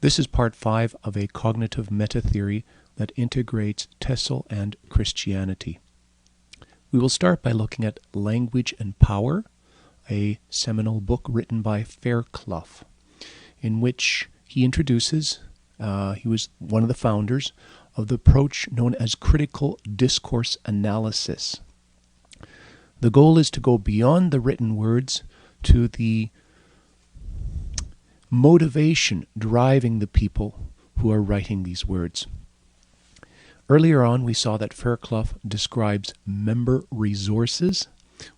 This is part 5 of a cognitive meta-theory that integrates TESOL and Christianity. We will start by looking at Language and Power, a seminal book written by Fairclough, in which he introduces, he was one of the founders of the approach known as critical discourse analysis. The goal is to go beyond the written words to the motivation driving the people who are writing these words. Earlier on, we saw that Fairclough describes member resources,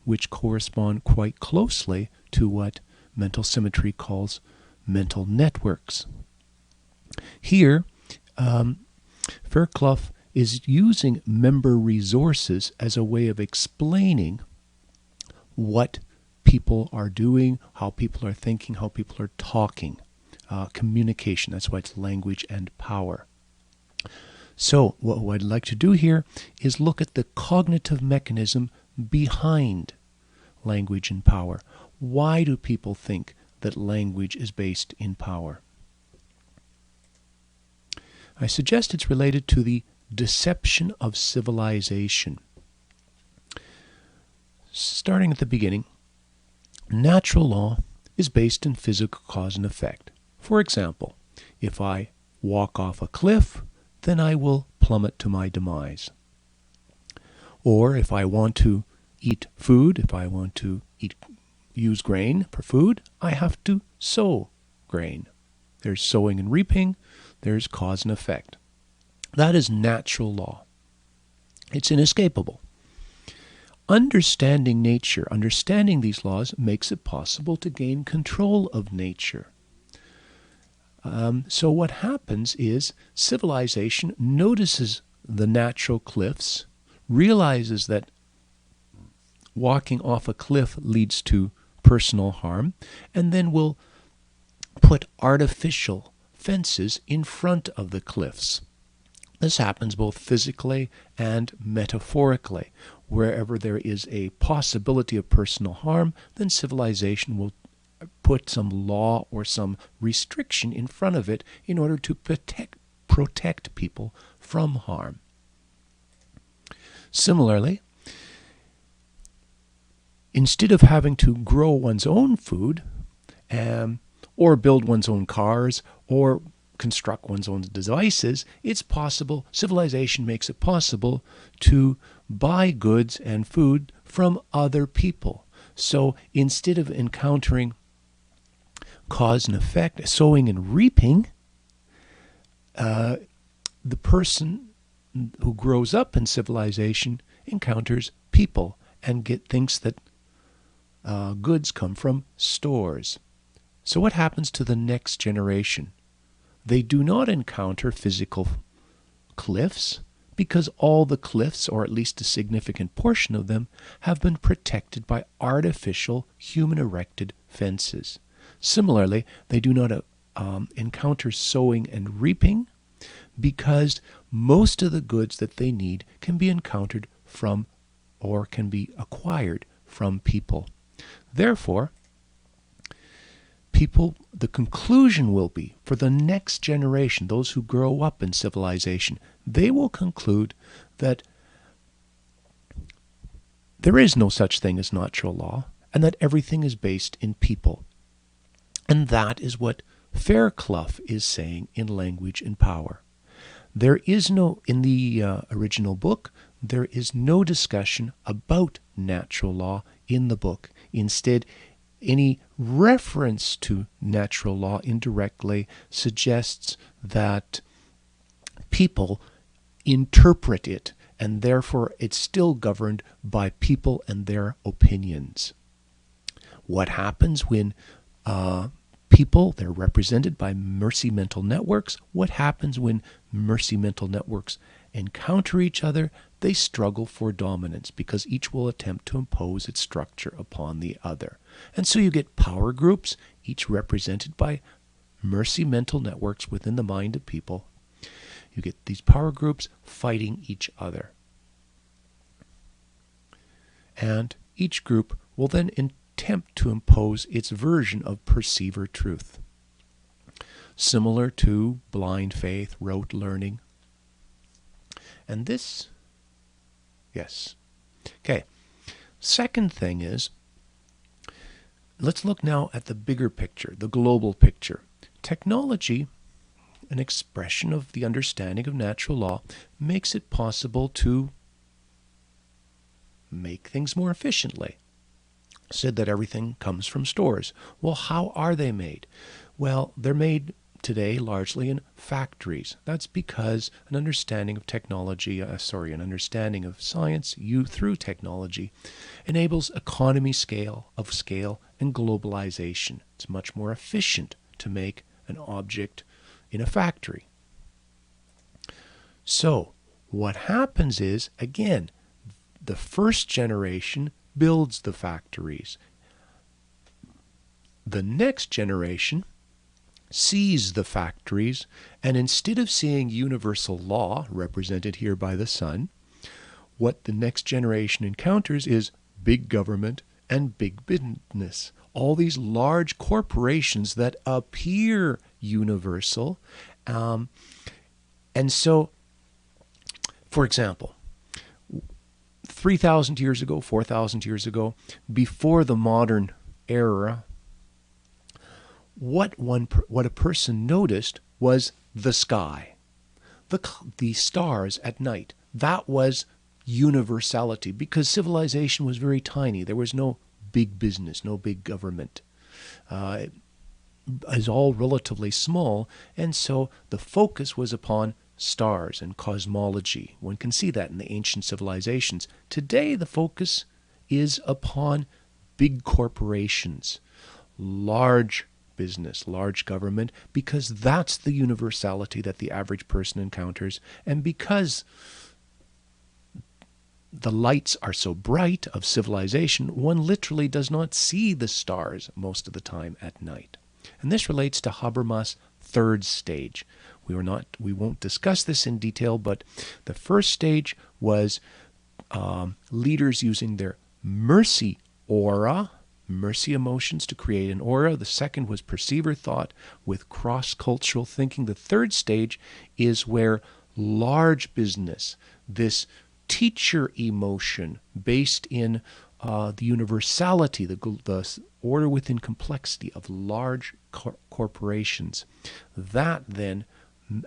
which correspond quite closely to what mental symmetry calls mental networks. Here, Fairclough is using member resources as a way of explaining what people are doing, how people are thinking, how people are talking. Communication, that's why it's language and power. So what I'd like to do here is look at the cognitive mechanism behind language and power. Why do people think that language is based in power? I suggest it's related to the deception of civilization. Starting at the beginning, natural law is based in physical cause and effect. For example, if I walk off a cliff, then I will plummet to my demise. Or if I want to eat food, if I want to use grain for food, I have to sow grain. There's sowing and reaping, there's cause and effect. That is natural law. It's inescapable. Understanding nature, understanding these laws, makes it possible to gain control of nature. So what happens is civilization notices the natural cliffs, realizes that walking off a cliff leads to personal harm, and then will put artificial fences in front of the cliffs. This happens both physically and metaphorically. Wherever there is a possibility of personal harm, then civilization will put some law or some restriction in front of it in order to protect people from harm. Similarly, instead of having to grow one's own food, or build one's own cars, or construct one's own devices, it's possible, civilization makes it possible to buy goods and food from other people. So instead of encountering cause and effect, sowing and reaping, the person who grows up in civilization encounters people and thinks that goods come from stores. So what happens to the next generation? They do not encounter physical cliffs because all the cliffs, or at least a significant portion of them, have been protected by artificial human-erected fences. Similarly, they do not encounter sowing and reaping because most of the goods that they need can be encountered from or can be acquired from people. Therefore, the conclusion will be, for the next generation, those who grow up in civilization, they will conclude that there is no such thing as natural law, and that everything is based in people. And that is what Fairclough is saying in Language and Power. There is no, in the original book, there is no discussion about natural law in the book. Instead, any reference to natural law indirectly suggests that people interpret it, and therefore it's still governed by people and their opinions. What happens when people, they're represented by mercy mental networks. What happens when mercy mental networks encounter each other? They struggle for dominance because each will attempt to impose its structure upon the other. And so you get power groups, each represented by mercy mental networks within the mind of people. You get these power groups fighting each other. And each group will then attempt to impose its version of perceiver truth. similar to blind faith, rote learning. And this, yes. Okay. Second thing is, let's look now at the bigger picture, the global picture. Technology, an expression of the understanding of natural law, makes it possible to make things more efficiently. Said that everything comes from stores. Well, how are they made? Well, they're made today largely in factories. That's because an understanding of technology, an understanding of science through technology enables economy of scale and globalization. It's much more efficient to make an object in a factory. So what happens is, again, the first generation builds the factories. The next generation sees the factories, and instead of seeing universal law, represented here by the sun, what the next generation encounters is big government and big business. All these large corporations that appear universal. And so, for example, 3,000 years ago, 4,000 years ago, before the modern era, what a person noticed was the sky, the stars at night. That was universality, because civilization was very tiny. There was no big business, no big government. It is all relatively small, and so the focus was upon stars and cosmology. One can see that in the ancient civilizations. Today, the focus is upon big corporations, large business, large government, because that's the universality that the average person encounters, and because the lights are so bright of civilization, one literally does not see the stars most of the time at night. And this relates to Habermas' third stage. We won't discuss this in detail, but the first stage was leaders using their mercy aura, mercy emotions, to create an aura. The second was perceiver thought with cross-cultural thinking. The third stage is where large business, this teacher emotion based in the universality, the order within complexity of large corporations, that then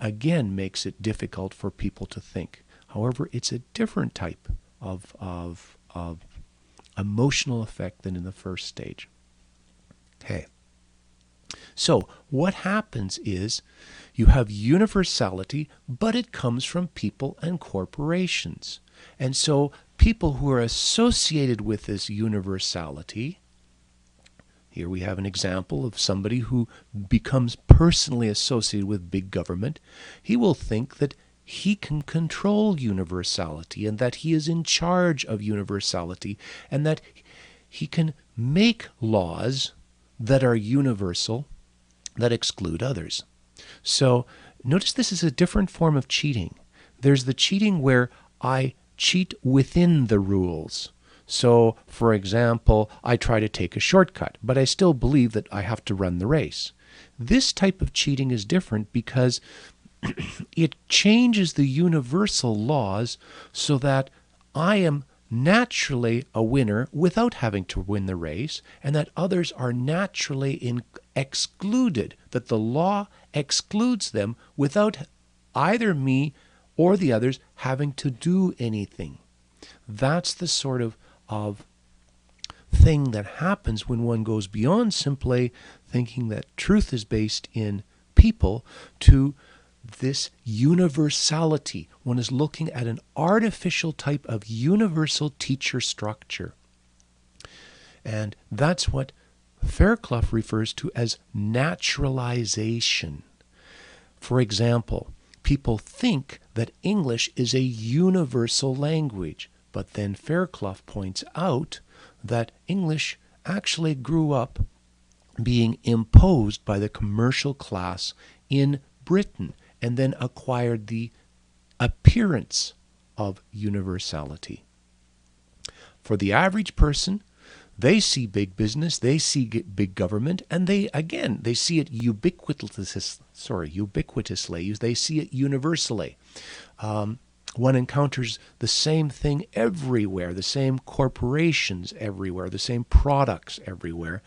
again makes it difficult for people to think. However, it's a different type of emotional effect than in the first stage. Okay. So what happens is you have universality, but it comes from people and corporations. And so people who are associated with this universality, here we have an example of somebody who becomes personally associated with big government. He will think that he can control universality and that he is in charge of universality and that he can make laws that are universal that exclude others. So notice this is a different form of cheating. There's the cheating where I cheat within the rules. So, for example, I try to take a shortcut, but I still believe that I have to run the race. This type of cheating is different because it changes the universal laws so that I am naturally a winner without having to win the race, and that others are naturally excluded, that the law excludes them without either me or the others having to do anything. That's the sort of thing that happens when one goes beyond simply thinking that truth is based in people to this universality. One is looking at an artificial type of universal teacher structure. And that's what Fairclough refers to as naturalization. For example, people think that English is a universal language, but then Fairclough points out that English actually grew up being imposed by the commercial class in Britain and then acquired the appearance of universality. For the average person, They see big business, they see big government, and they see it ubiquitously. They see it universally. One encounters the same thing everywhere, the same corporations everywhere, the same products everywhere.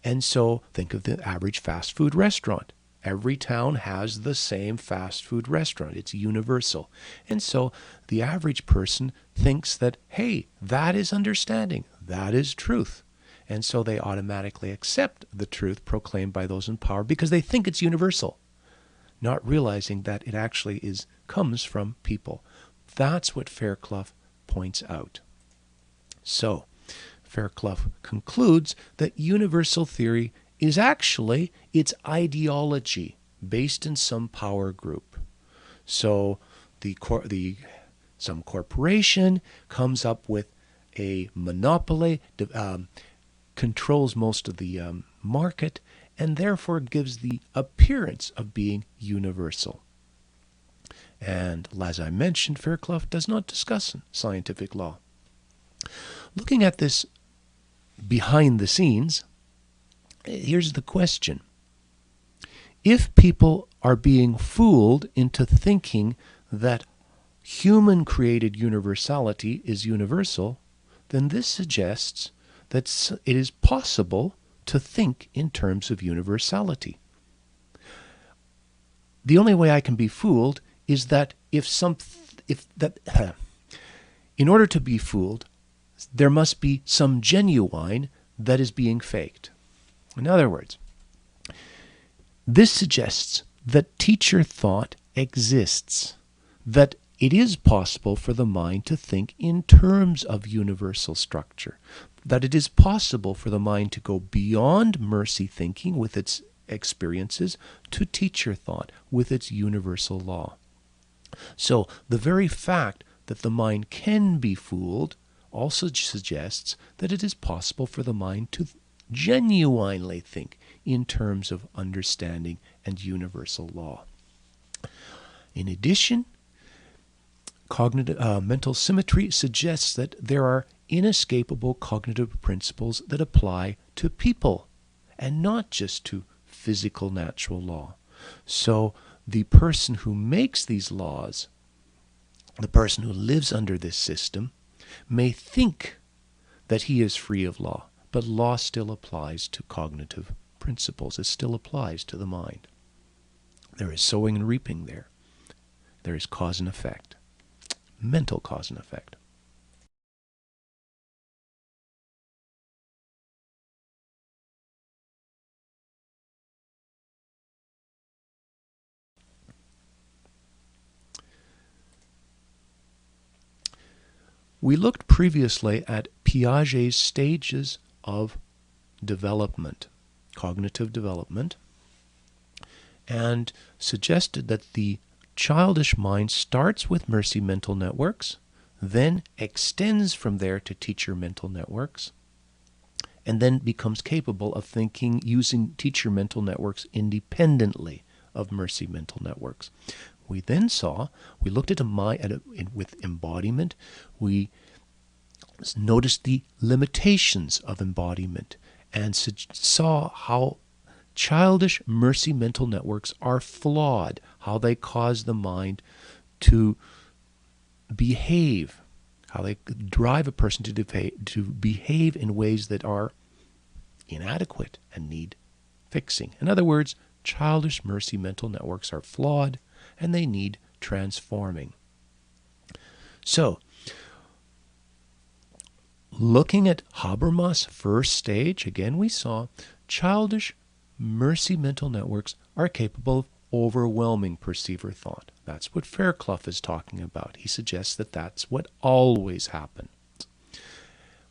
And so think of the average fast food restaurant. Every town has the same fast food restaurant. It's universal. And so the average person thinks that, hey, that is understanding. That is truth. And so they automatically accept the truth proclaimed by those in power because they think it's universal, not realizing that it actually comes from people. That's what Fairclough points out. So, Fairclough concludes that universal theory is actually its ideology based in some power group. So, some corporation comes up with a monopoly, controls most of the market, and therefore gives the appearance of being universal. And as I mentioned, Fairclough does not discuss scientific law. Looking at this behind the scenes, here's the question. If people are being fooled into thinking that human-created universality is universal, then this suggests that it is possible to think in terms of universality. The only way I can be fooled is that in order to be fooled, there must be some genuine that is being faked. In other words, this suggests that teacher thought exists, that it is possible for the mind to think in terms of universal structure, that it is possible for the mind to go beyond mercy thinking with its experiences to teacher thought with its universal law. So the very fact that the mind can be fooled also suggests that it is possible for the mind to genuinely think in terms of understanding and universal law. In addition, mental symmetry suggests that there are inescapable cognitive principles that apply to people and not just to physical natural law. So the person who makes these laws, the person who lives under this system, may think that he is free of law, but law still applies to cognitive principles. It still applies to the mind. There is sowing and reaping there. There is cause and effect, mental cause and effect. We looked previously at Piaget's stages of development, cognitive development, and suggested that the childish mind starts with mercy mental networks, then extends from there to teacher mental networks, and then becomes capable of thinking using teacher mental networks independently of mercy mental networks. We then we looked at with embodiment. We noticed the limitations of embodiment and saw how childish mercy mental networks are flawed, how they cause the mind to behave, how they drive a person to behave in ways that are inadequate and need fixing. In other words, childish mercy mental networks are flawed and they need transforming. So, looking at Habermas' first stage, again we saw childish mercy mental networks are capable of overwhelming perceiver thought. That's what Fairclough is talking about. He suggests that that's what always happens.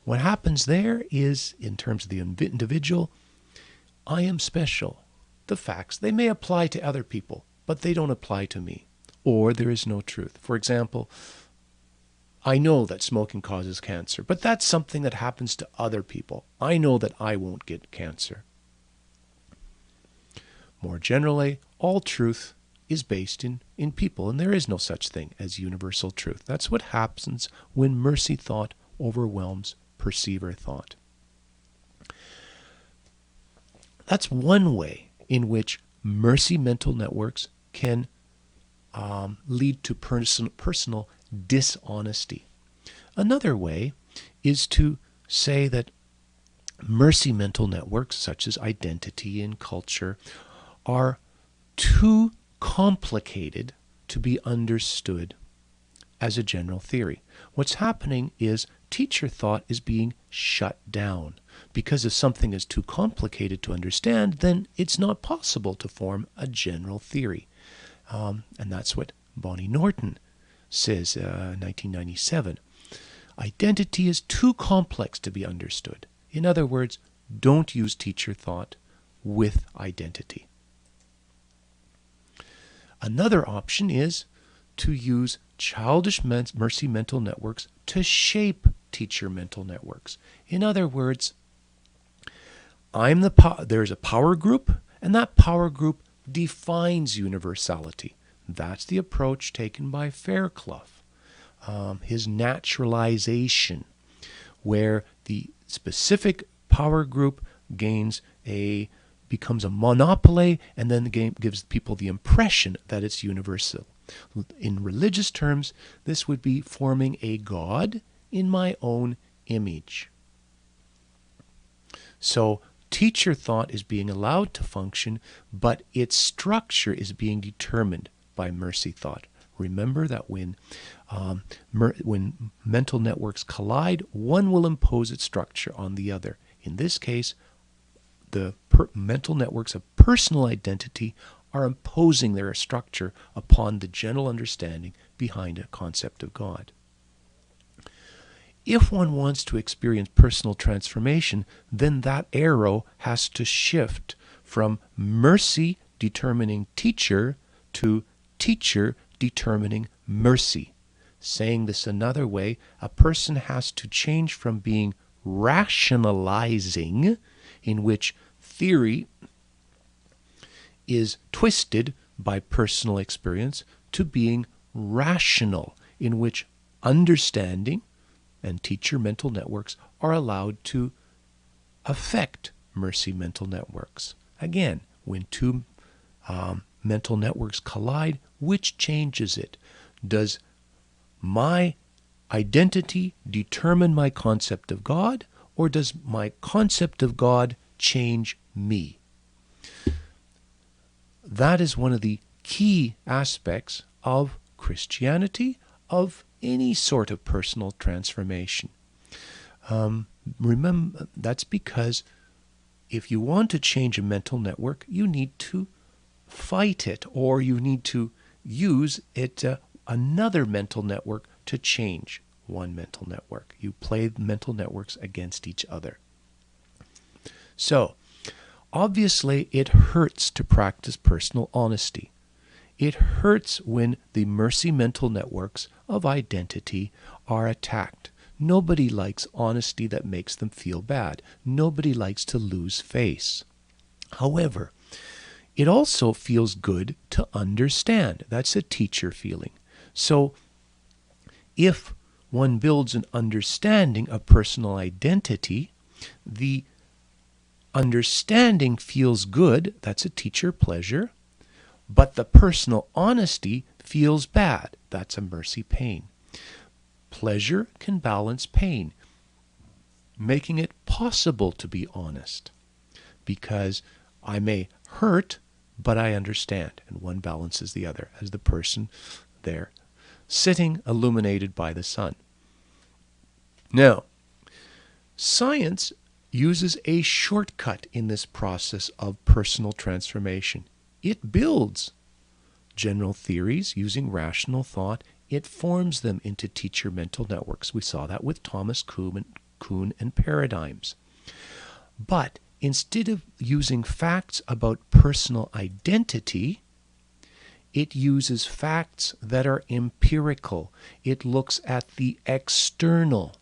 What happens there is, in terms of the individual, I am special. The facts, they may apply to other people, but they don't apply to me. Or there is no truth. For example, I know that smoking causes cancer, but that's something that happens to other people. I know that I won't get cancer. More generally, all truth is based in people, and there is no such thing as universal truth. That's what happens when mercy thought overwhelms perceiver thought. That's one way in which mercy mental networks can lead to personal dishonesty. Another way is to say that mercy mental networks, such as identity and culture, are too complicated to be understood as a general theory. What's happening is teacher thought is being shut down. Because if something is too complicated to understand, then it's not possible to form a general theory. And that's what Bonnie Norton says in 1997. Identity is too complex to be understood. In other words, don't use teacher thought with identity. Another option is to use childish mercy mental networks to shape teacher mental networks. In other words, there's a power group, and that power group defines universality. That's the approach taken by Fairclough, his naturalization, where the specific power group becomes a monopoly, and then the game gives people the impression that it's universal. In religious terms, this would be forming a God in my own image. So teacher thought is being allowed to function, but its structure is being determined by mercy thought. Remember that when mental networks collide, one will impose its structure on the other. In this case, the mental networks of personal identity are imposing their structure upon the general understanding behind a concept of God. If one wants to experience personal transformation, then that arrow has to shift from mercy determining teacher to teacher determining mercy. Saying this another way, a person has to change from being rationalizing, in which theory is twisted by personal experience, to being rational, in which understanding and teacher mental networks are allowed to affect mercy mental networks. Again, when two mental networks collide, which changes it? Does my identity determine my concept of God, or does my concept of God change me? That is one of the key aspects of Christianity, of any sort of personal transformation. Remember, that's because if you want to change a mental network, you need to fight it, or you need to use another mental network to change one mental network. You play mental networks against each other. So, obviously, it hurts to practice personal honesty. It hurts when the mercy mental networks of identity are attacked. Nobody likes honesty that makes them feel bad. Nobody likes to lose face. However, it also feels good to understand. That's a teacher feeling. So, if one builds an understanding of personal identity, the understanding feels good. That's a teacher pleasure. But the personal honesty feels bad. That's a mercy pain. Pleasure can balance pain, making it possible to be honest. Because I may hurt, but I understand. And one balances the other, as the person there sitting illuminated by the sun. Now, science uses a shortcut in this process of personal transformation. It builds general theories using rational thought. It forms them into teacher mental networks. We saw that with Thomas Kuhn and paradigms. But instead of using facts about personal identity, it uses facts that are empirical. It looks at the external.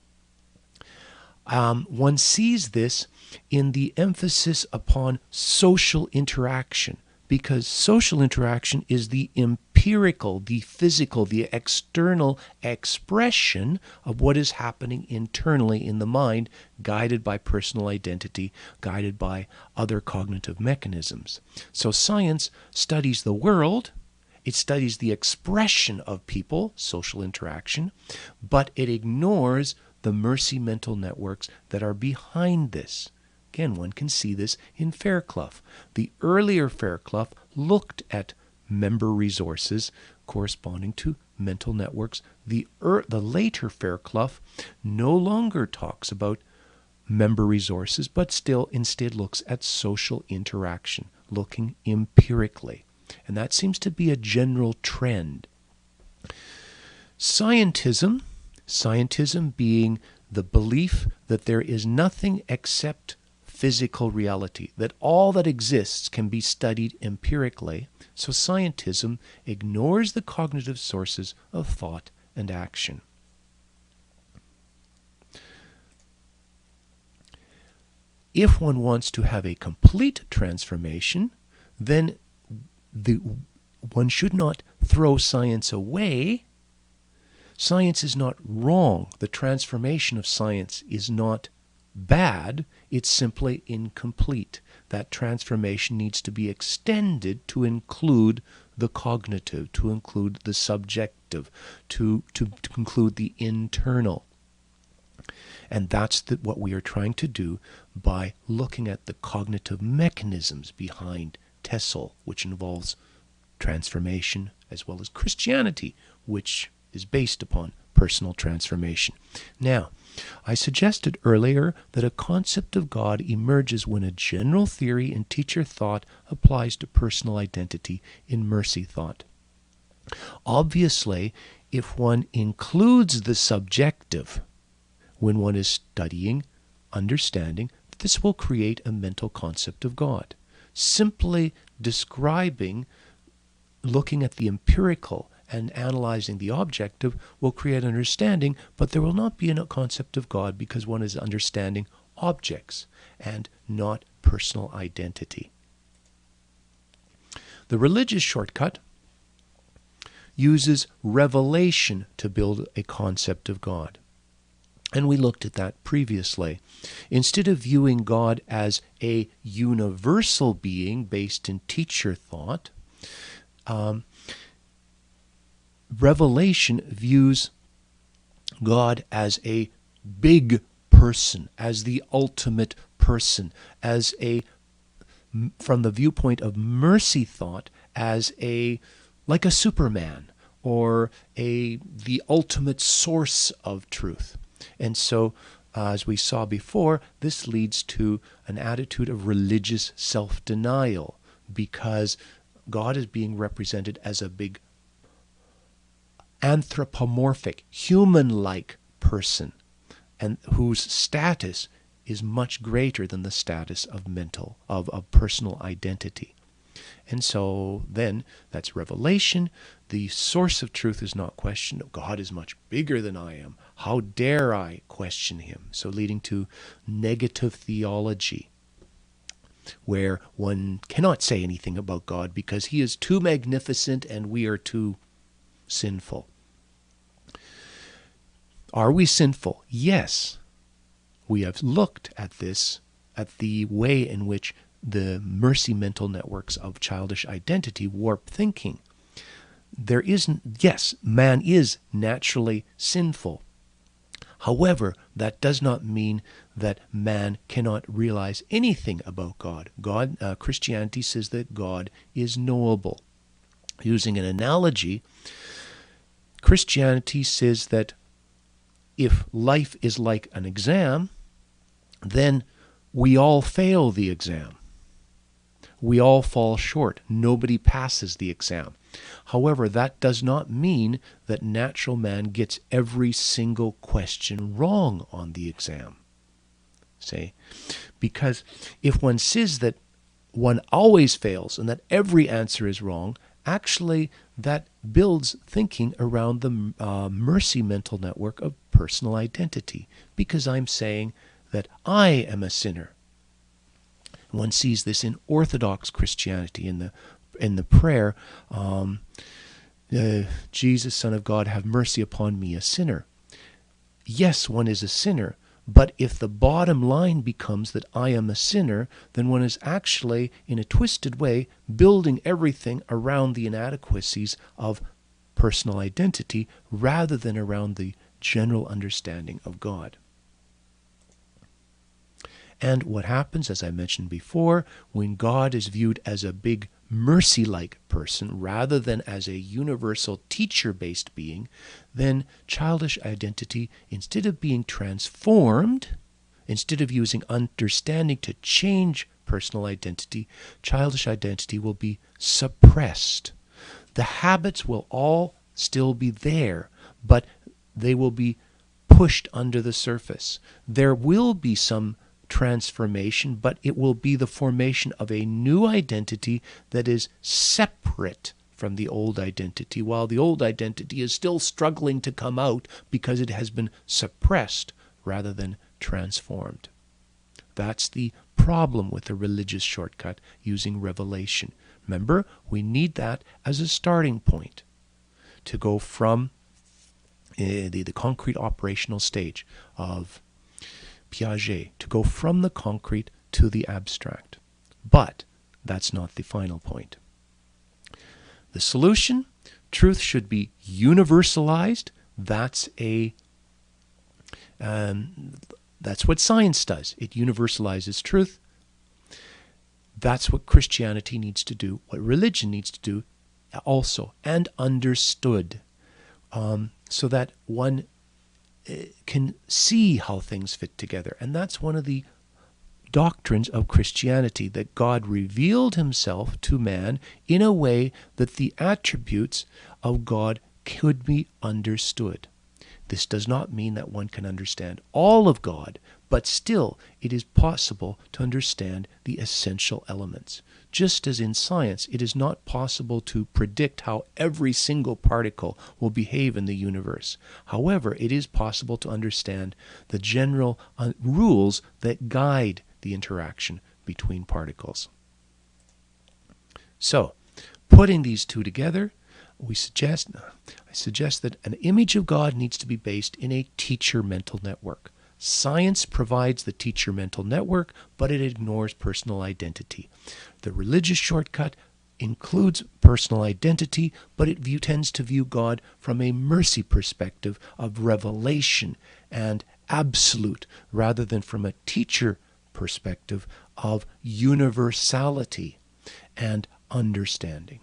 One sees this in the emphasis upon social interaction, because social interaction is the empirical empirical, the physical, the external expression of what is happening internally in the mind, guided by personal identity, guided by other cognitive mechanisms. So science studies the world, it studies the expression of people, social interaction, but it ignores the mercy mental networks that are behind this. Again, one can see this in Fairclough. The earlier Fairclough looked at member resources corresponding to mental networks. The later Fairclough no longer talks about member resources, but still instead looks at social interaction, looking empirically. And that seems to be a general trend. Scientism being the belief that there is nothing except physical reality, that all that exists can be studied empirically. So scientism ignores the cognitive sources of thought and action. If one wants to have a complete transformation, then one should not throw science away. Science is not wrong. The transformation of science is not bad. It's simply incomplete. That transformation needs to be extended to include the cognitive, to include the subjective, to include the internal. And that's what we are trying to do by looking at the cognitive mechanisms behind TESOL, which involves transformation, as well as Christianity, which is based upon personal transformation. Now, I suggested earlier that a concept of God emerges when a general theory in teacher thought applies to personal identity in mercy thought. Obviously, if one includes the subjective when one is studying, understanding, this will create a mental concept of God. Simply describing, looking at the empirical and analyzing the objective will create understanding, but there will not be a concept of God because one is understanding objects and not personal identity. The religious shortcut uses revelation to build a concept of God. And we looked at that previously. Instead of viewing God as a universal being based in teacher thought, Revelation views God as a big person, as the ultimate person, as from the viewpoint of mercy thought, as like a Superman, or the ultimate source of truth. And so, as we saw before, this leads to an attitude of religious self-denial, because God is being represented as a big anthropomorphic, human-like person, and whose status is much greater than the status of personal identity. And so then, that's revelation. The source of truth is not questioned. God is much bigger than I am. How dare I question him? So leading to negative theology, where one cannot say anything about God because he is too magnificent and we are too sinful. Are we sinful? Yes. We have looked at this, at the way in which the mercy mental networks of childish identity warp thinking. Yes, man is naturally sinful. However, that does not mean that man cannot realize anything about God. Christianity says that God is knowable. Using an analogy, Christianity says that if life is like an exam, then we all fail the exam. We all fall short. Nobody passes the exam. However, that does not mean that natural man gets every single question wrong on the exam. See? Because if one says that one always fails and that every answer is wrong, actually that builds thinking around the mercy mental network of personal identity, because I'm saying that I am a sinner. One sees this in Orthodox Christianity, in the prayer, Jesus, Son of God, have mercy upon me, a sinner. Yes, one is a sinner, but if the bottom line becomes that I am a sinner, then one is actually, in a twisted way, building everything around the inadequacies of personal identity rather than around the general understanding of God. And what happens, as I mentioned before, when God is viewed as a big mercy-like person rather than as a universal teacher-based being, then childish identity, instead of being transformed, instead of using understanding to change personal identity, childish identity will be suppressed. The habits will all still be there, but they will be pushed under the surface. There will be some transformation, but it will be the formation of a new identity that is separate from the old identity, while the old identity is still struggling to come out because it has been suppressed rather than transformed. That's the problem with the religious shortcut using revelation. Remember, we need that as a starting point to go from the concrete operational stage of Piaget, to go from the concrete to the abstract. But that's not the final point. The solution, truth should be universalized. That's what science does. It universalizes truth. That's what Christianity needs to do, what religion needs to do also, and understood, so that one can see how things fit together. And that's one of the doctrines of Christianity, that God revealed himself to man in a way that the attributes of God could be understood. This does not mean that one can understand all of God, but still it is possible to understand the essential elements. Just as in science, it is not possible to predict how every single particle will behave in the universe. However, it is possible to understand the general rules that guide the interaction between particles. So, putting these two together, I suggest that an image of God needs to be based in a teacher mental network. Science provides the teacher mental network, but it ignores personal identity. The religious shortcut includes personal identity, but it tends to view God from a mercy perspective of revelation and absolute, rather than from a teacher perspective of universality and understanding.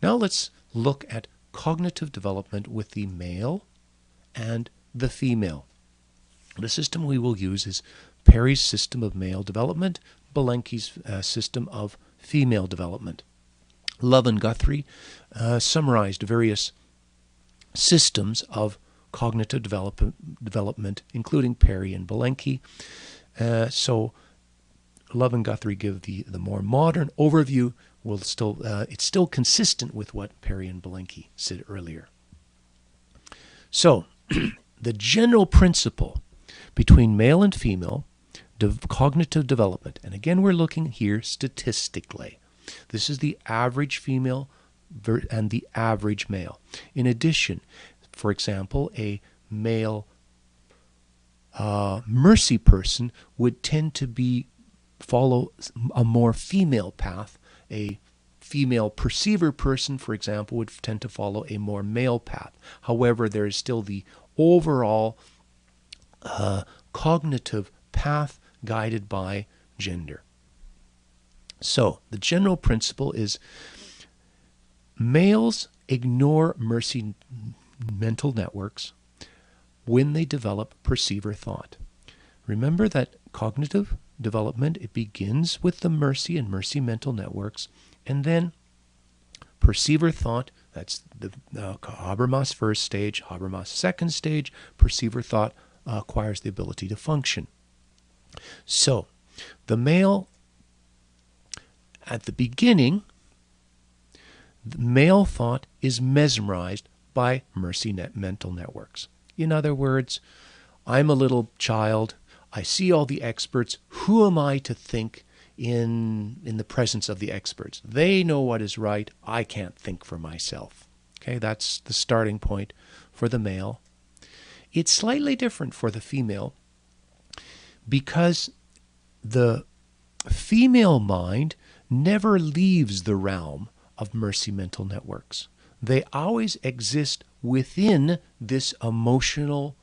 Now let's look at cognitive development with the male and the female. The system we will use is Perry's system of male development, Belenki's system of female development. Love and Guthrie summarized various systems of cognitive development, including Perry and Belenki. So Love and Guthrie give the more modern overview. It's still consistent with what Perry and Belenki said earlier. So, the general principle between male and female cognitive development, and again we're looking here statistically. This is the average female and the average male. In addition, for example, a male mercy person would tend to follow a more female path. A female perceiver person, for example, would tend to follow a more male path. However, there is still the overall cognitive path guided by gender. So, the general principle is males ignore mercy mental networks when they develop perceiver thought. Remember that cognitive development, it begins with the mercy and mercy mental networks, and then perceiver thought, that's the Habermas first stage, Habermas second stage, perceiver thought acquires the ability to function. So, the male, at the beginning, the male thought is mesmerized by mercy mental networks. In other words, I'm a little child. I see all the experts. Who am I to think in the presence of the experts? They know what is right. I can't think for myself. Okay, that's the starting point for the male. It's slightly different for the female because the female mind never leaves the realm of mercy mental networks. They always exist within this emotional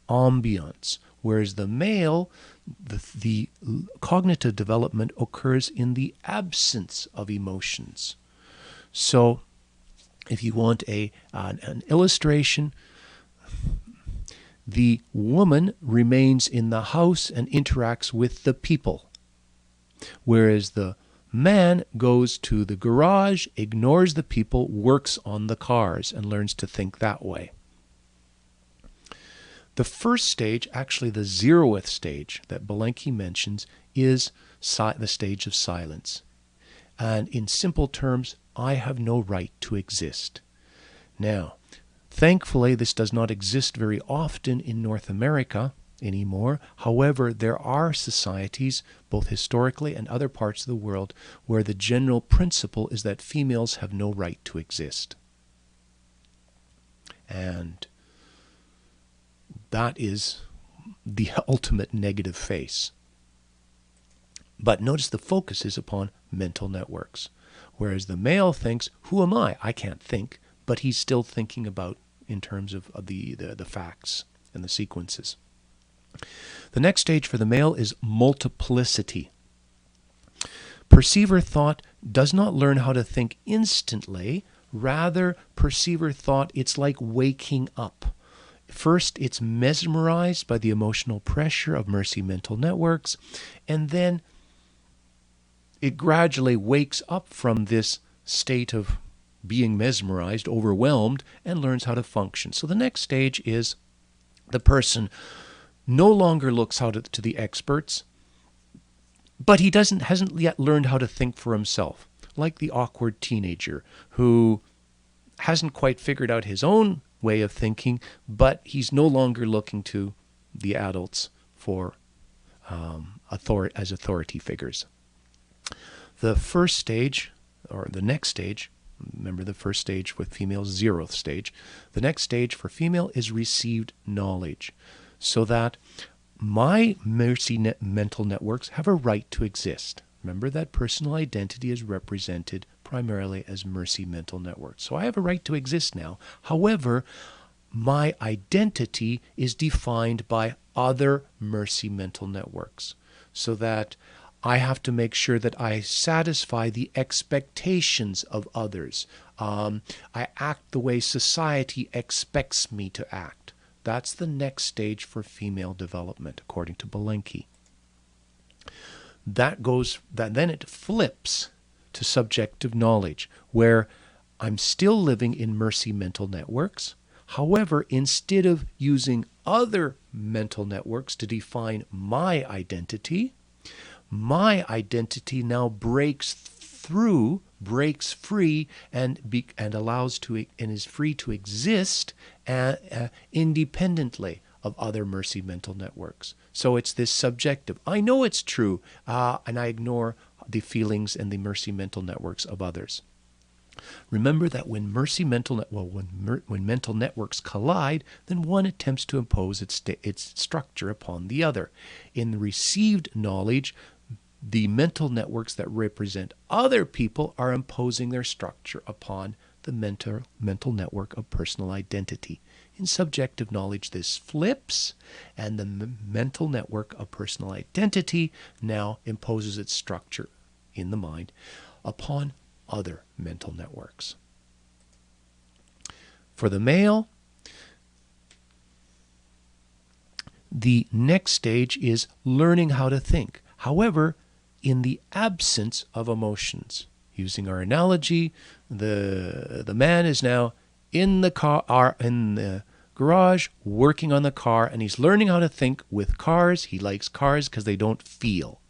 ambience, whereas the male, the cognitive development occurs in the absence of emotions. So if you want an illustration, the woman remains in the house and interacts with the people, whereas the man goes to the garage, ignores the people, works on the cars, and learns to think that way. The first stage, actually the 0th stage that Belenky mentions, is the stage of silence. And in simple terms, I have no right to exist. Now, thankfully, this does not exist very often in North America anymore. However, there are societies, both historically and other parts of the world, where the general principle is that females have no right to exist. And that is the ultimate negative face. But notice the focus is upon mental networks. Whereas the male thinks, who am I? I can't think. But he's still thinking about in terms of the facts and the sequences. The next stage for the male is multiplicity. Perceiver thought does not learn how to think instantly. Rather, perceiver thought, it's like waking up. First, it's mesmerized by the emotional pressure of mercy mental networks, and then it gradually wakes up from this state of being mesmerized, overwhelmed, and learns how to function. So the next stage is the person no longer looks out to the experts, but he hasn't yet learned how to think for himself, like the awkward teenager who hasn't quite figured out his own way of thinking, but he's no longer looking to the adults for as authority figures. The first stage, or the next stage, remember the first stage with females, 0th stage. The next stage for female is received knowledge, so that my mercy mental networks have a right to exist. Remember that personal identity is represented primarily as mercy mental networks. So I have a right to exist now. However, my identity is defined by other mercy mental networks, so that I have to make sure that I satisfy the expectations of others. I act the way society expects me to act. That's the next stage for female development, according to Belenky. Then it flips to subjective knowledge, where I'm still living in mercy mental networks. However, instead of using other mental networks to define my identity now breaks free and allows to and is free to exist independently of other mercy mental networks. So it's this subjective. I know it's true, and I ignore the feelings and the mercy mental networks of others. Remember that when when mental networks collide, then one attempts to impose its structure upon the other. In received knowledge, the mental networks that represent other people are imposing their structure upon the mental network of personal identity. In subjective knowledge, this flips, and the mental network of personal identity now imposes its structure in the mind upon other mental networks. For the male, the next stage is learning how to think. However, in the absence of emotions. Using our analogy, the man is now in the garage working on the car, and he's learning how to think with cars. He likes cars because they don't feel.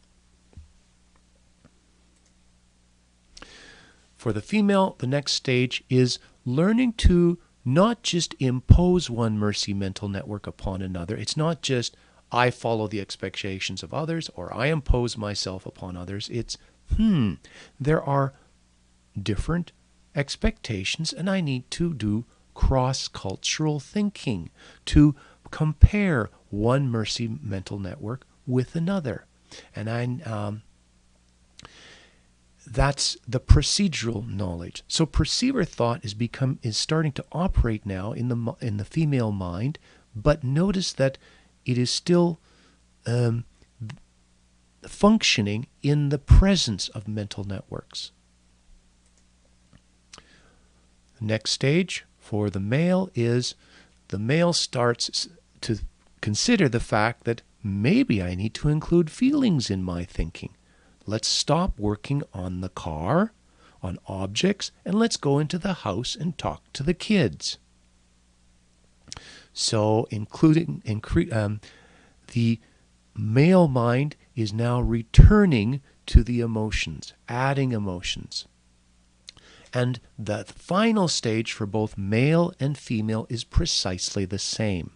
For the female, the next stage is learning to not just impose one mercy mental network upon another. It's not just I follow the expectations of others or I impose myself upon others. It's, there are different expectations and I need to do cross-cultural thinking to compare one mercy mental network with another. And that's the procedural knowledge. So perceiver thought is starting to operate now in the female mind, but notice that it is still functioning in the presence of mental networks. The next stage for the male is the male starts to consider the fact that maybe I need to include feelings in my thinking. Let's stop working on the car, on objects, and let's go into the house and talk to the kids. So the male mind is now returning to the emotions, adding emotions. And the final stage for both male and female is precisely the same.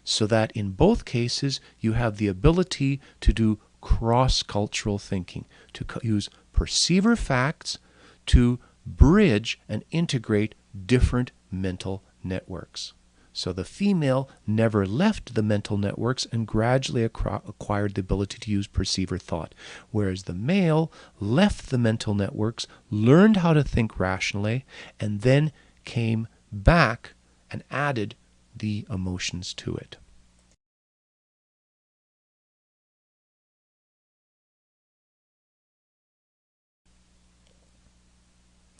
So that in both cases you have the ability to do cross-cultural thinking, to use perceiver facts to bridge and integrate different mental networks. So the female never left the mental networks and gradually acquired the ability to use perceiver thought, whereas the male left the mental networks, learned how to think rationally, and then came back and added the emotions to it.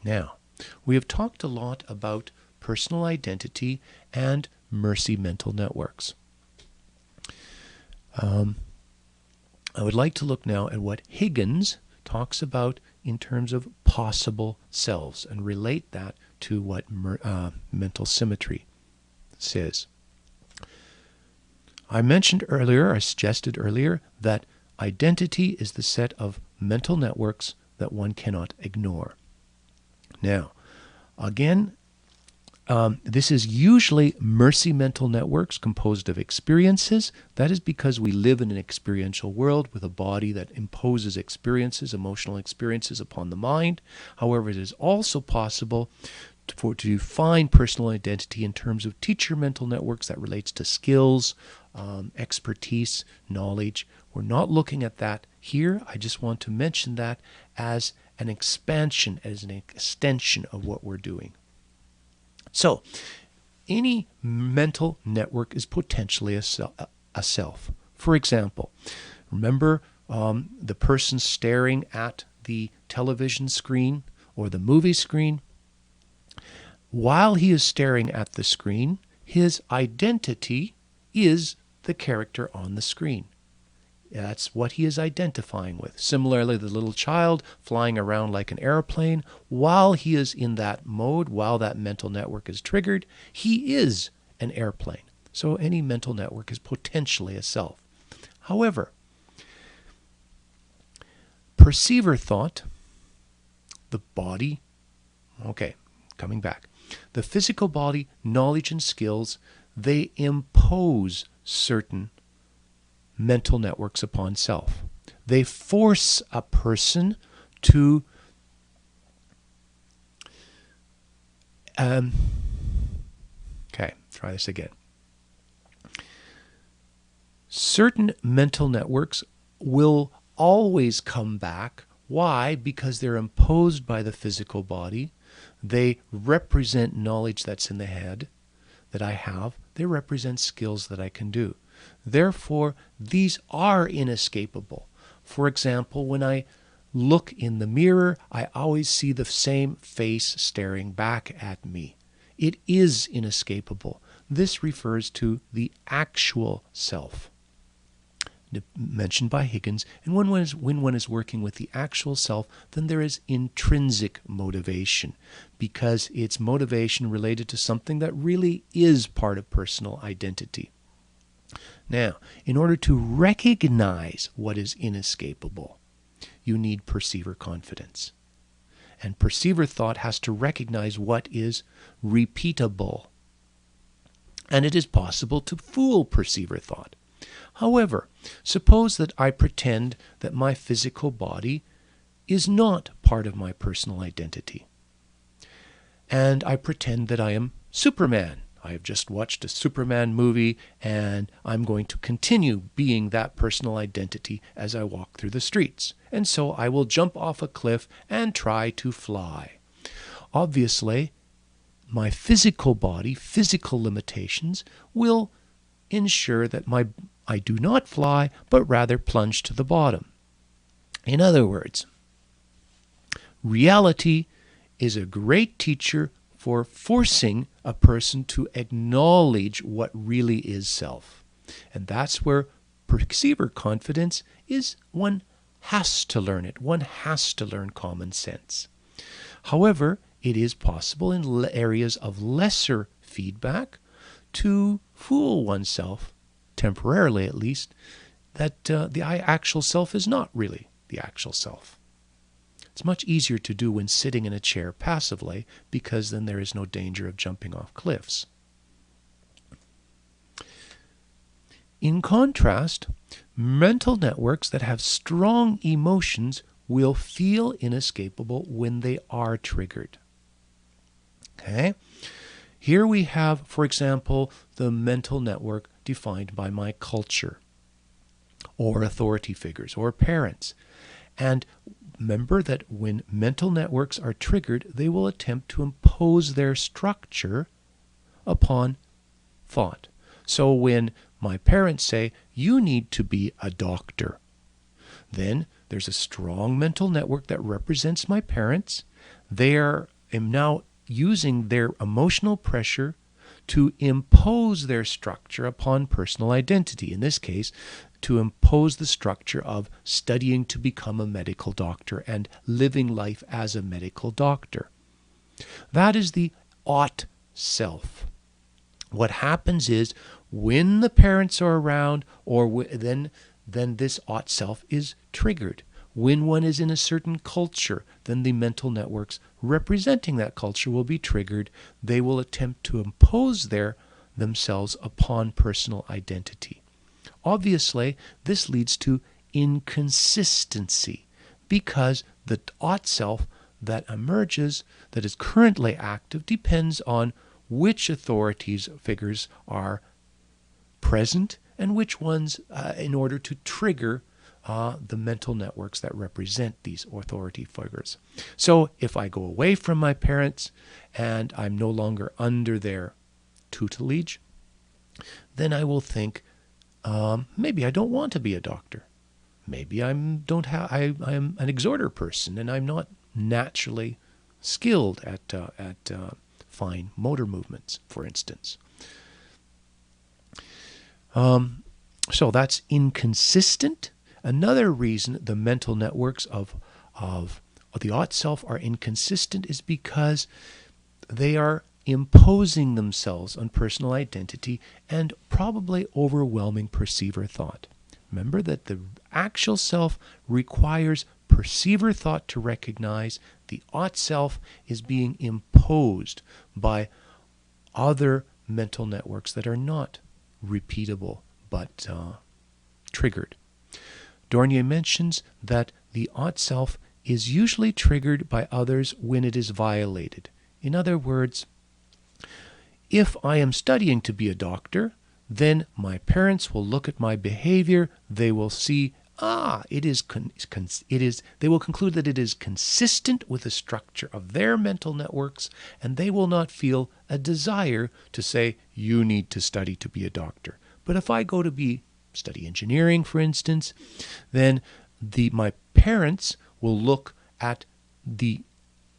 Now, we have talked a lot about personal identity and mercy mental networks. I would like to look now at what Higgins talks about in terms of possible selves and relate that to what mental symmetry says. I suggested earlier that identity is the set of mental networks that one cannot ignore. Now, again, this is usually mercy mental networks composed of experiences. That is because we live in an experiential world with a body that imposes experiences, emotional experiences upon the mind. However, it is also possible to find personal identity in terms of teacher mental networks that relates to skills, expertise, knowledge. We're not looking at that here. I just want to mention that as an expansion, as an extension of what we're doing. So, any mental network is potentially a self. For example, remember the person staring at the television screen or the movie screen? While he is staring at the screen, his identity is the character on the screen. That's what he is identifying with. Similarly, the little child flying around like an airplane, while he is in that mode, while that mental network is triggered, he is an airplane. So any mental network is potentially a self. However, perceiver thought, the body, coming back. The physical body, knowledge and skills, they impose certain mental networks upon self. They force a person to try this again. Certain mental networks will always come back. Why? Because they're imposed by the physical body. They represent knowledge that's in the head that I have. They represent skills that I can do. Therefore, these are inescapable. For example, when I look in the mirror, I always see the same face staring back at me. It is inescapable. This refers to the actual self, mentioned by Higgins. And when one is working with the actual self, then there is intrinsic motivation, because it's motivation related to something that really is part of personal identity. Now, in order to recognize what is inescapable, you need perceiver confidence. And perceiver thought has to recognize what is repeatable. and it is possible to fool perceiver thought. However, suppose that I pretend that my physical body is not part of my personal identity, and I pretend that I am Superman. I have just watched a Superman movie, and I'm going to continue being that personal identity as I walk through the streets. And so I will jump off a cliff and try to fly. Obviously, my physical body, physical limitations, will ensure that I do not fly, but rather plunge to the bottom. In other words, reality is a great teacher for forcing a person to acknowledge what really is self. And that's where perceiver confidence is. One has to learn it. One has to learn common sense. However, it is possible in areas of lesser feedback to fool oneself, temporarily at least, that the actual self is not really the actual self. It's much easier to do when sitting in a chair passively, because then there is no danger of jumping off cliffs. In contrast, mental networks that have strong emotions will feel inescapable when they are triggered. Okay? Here we have, for example, the mental network defined by my culture, or authority figures, or parents. And remember that when mental networks are triggered, they will attempt to impose their structure upon thought. So when my parents say, you need to be a doctor, then there's a strong mental network that represents my parents. They are now using their emotional pressure to impose their structure upon personal identity. In this case, to impose the structure of studying to become a medical doctor and living life as a medical doctor. That is the ought self. What happens is when the parents are around, or then this ought self is triggered. When one is in a certain culture, then the mental networks representing that culture will be triggered. They will attempt to impose themselves upon personal identity. Obviously, this leads to inconsistency, because the ought self that emerges, that is currently active, depends on which authorities figures are present and which ones in order to trigger the mental networks that represent these authority figures. So if I go away from my parents and I'm no longer under their tutelage, then I will think, maybe I don't want to be a doctor. Maybe I'm an exhorter person and I'm not naturally skilled at fine motor movements, for instance. So that's inconsistent. Another reason the mental networks of the ought self are inconsistent is because they are imposing themselves on personal identity and probably overwhelming perceiver thought. Remember that the actual self requires perceiver thought to recognize. The ought self is being imposed by other mental networks that are not repeatable but triggered. Dornier mentions that the ought self is usually triggered by others when it is violated. In other words, if I am studying to be a doctor, then my parents will look at my behavior. They will see, they will conclude that it is consistent with the structure of their mental networks, and they will not feel a desire to say, you need to study to be a doctor. But if I go to study engineering, for instance, then my parents will look at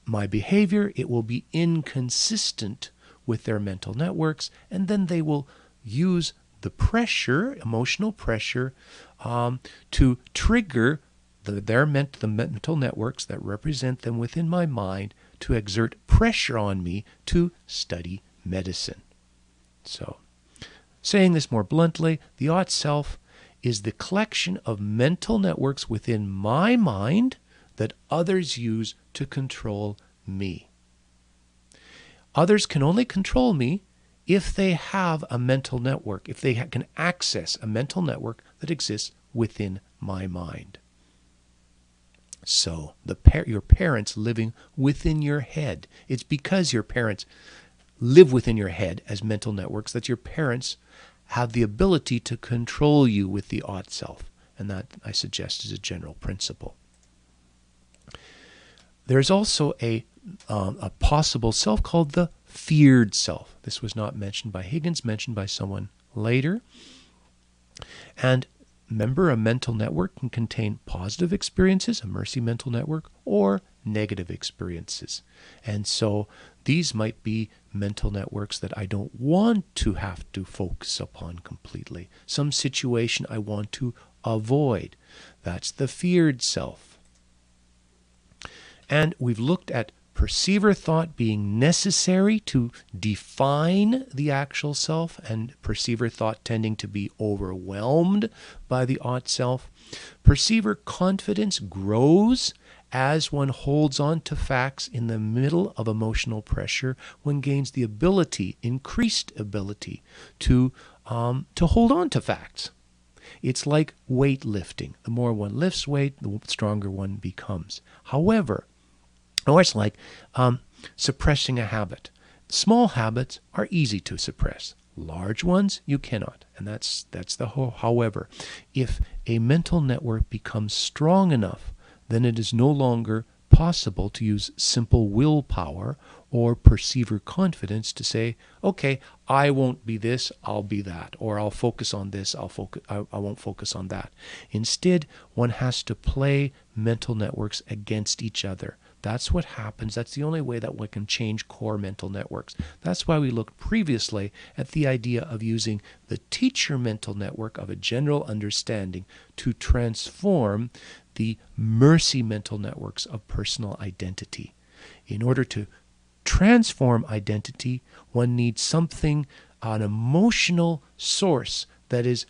my behavior. It will be inconsistent with their mental networks, and then they will use the pressure, emotional pressure, to trigger the mental networks that represent them within my mind to exert pressure on me to study medicine. So, saying this more bluntly, the ought self is the collection of mental networks within my mind that others use to control me. Others can only control me if they have a mental network, if they can access a mental network that exists within my mind. So your parents living within your head. It's because your parents live within your head as mental networks that your parents have the ability to control you with the ought self. And that, I suggest, is a general principle. There's also a possible self called the feared self. This was not mentioned by Higgins, mentioned by someone later. And remember, a mental network can contain positive experiences, a mercy mental network, or negative experiences. And so these might be mental networks that I don't want to have to focus upon completely. Some situation I want to avoid. That's the feared self. And we've looked at perceiver thought being necessary to define the actual self, and perceiver thought tending to be overwhelmed by the ought self. Perceiver confidence grows as one holds on to facts in the middle of emotional pressure. One gains the ability, increased ability, to hold on to facts. It's like weightlifting. The more one lifts weight, the stronger one becomes. However, or it's like suppressing a habit. Small habits are easy to suppress. Large ones, you cannot. And that's the however. If a mental network becomes strong enough, then it is no longer possible to use simple willpower or perceiver confidence to say, okay, I won't be this, I'll be that. Or I'll focus on this, I won't focus on that. Instead, one has to play mental networks against each other. That's what happens. That's the only way that one can change core mental networks. That's why we looked previously at the idea of using the teacher mental network of a general understanding to transform the mercy mental networks of personal identity. In order to transform identity, one needs something, an emotional source that is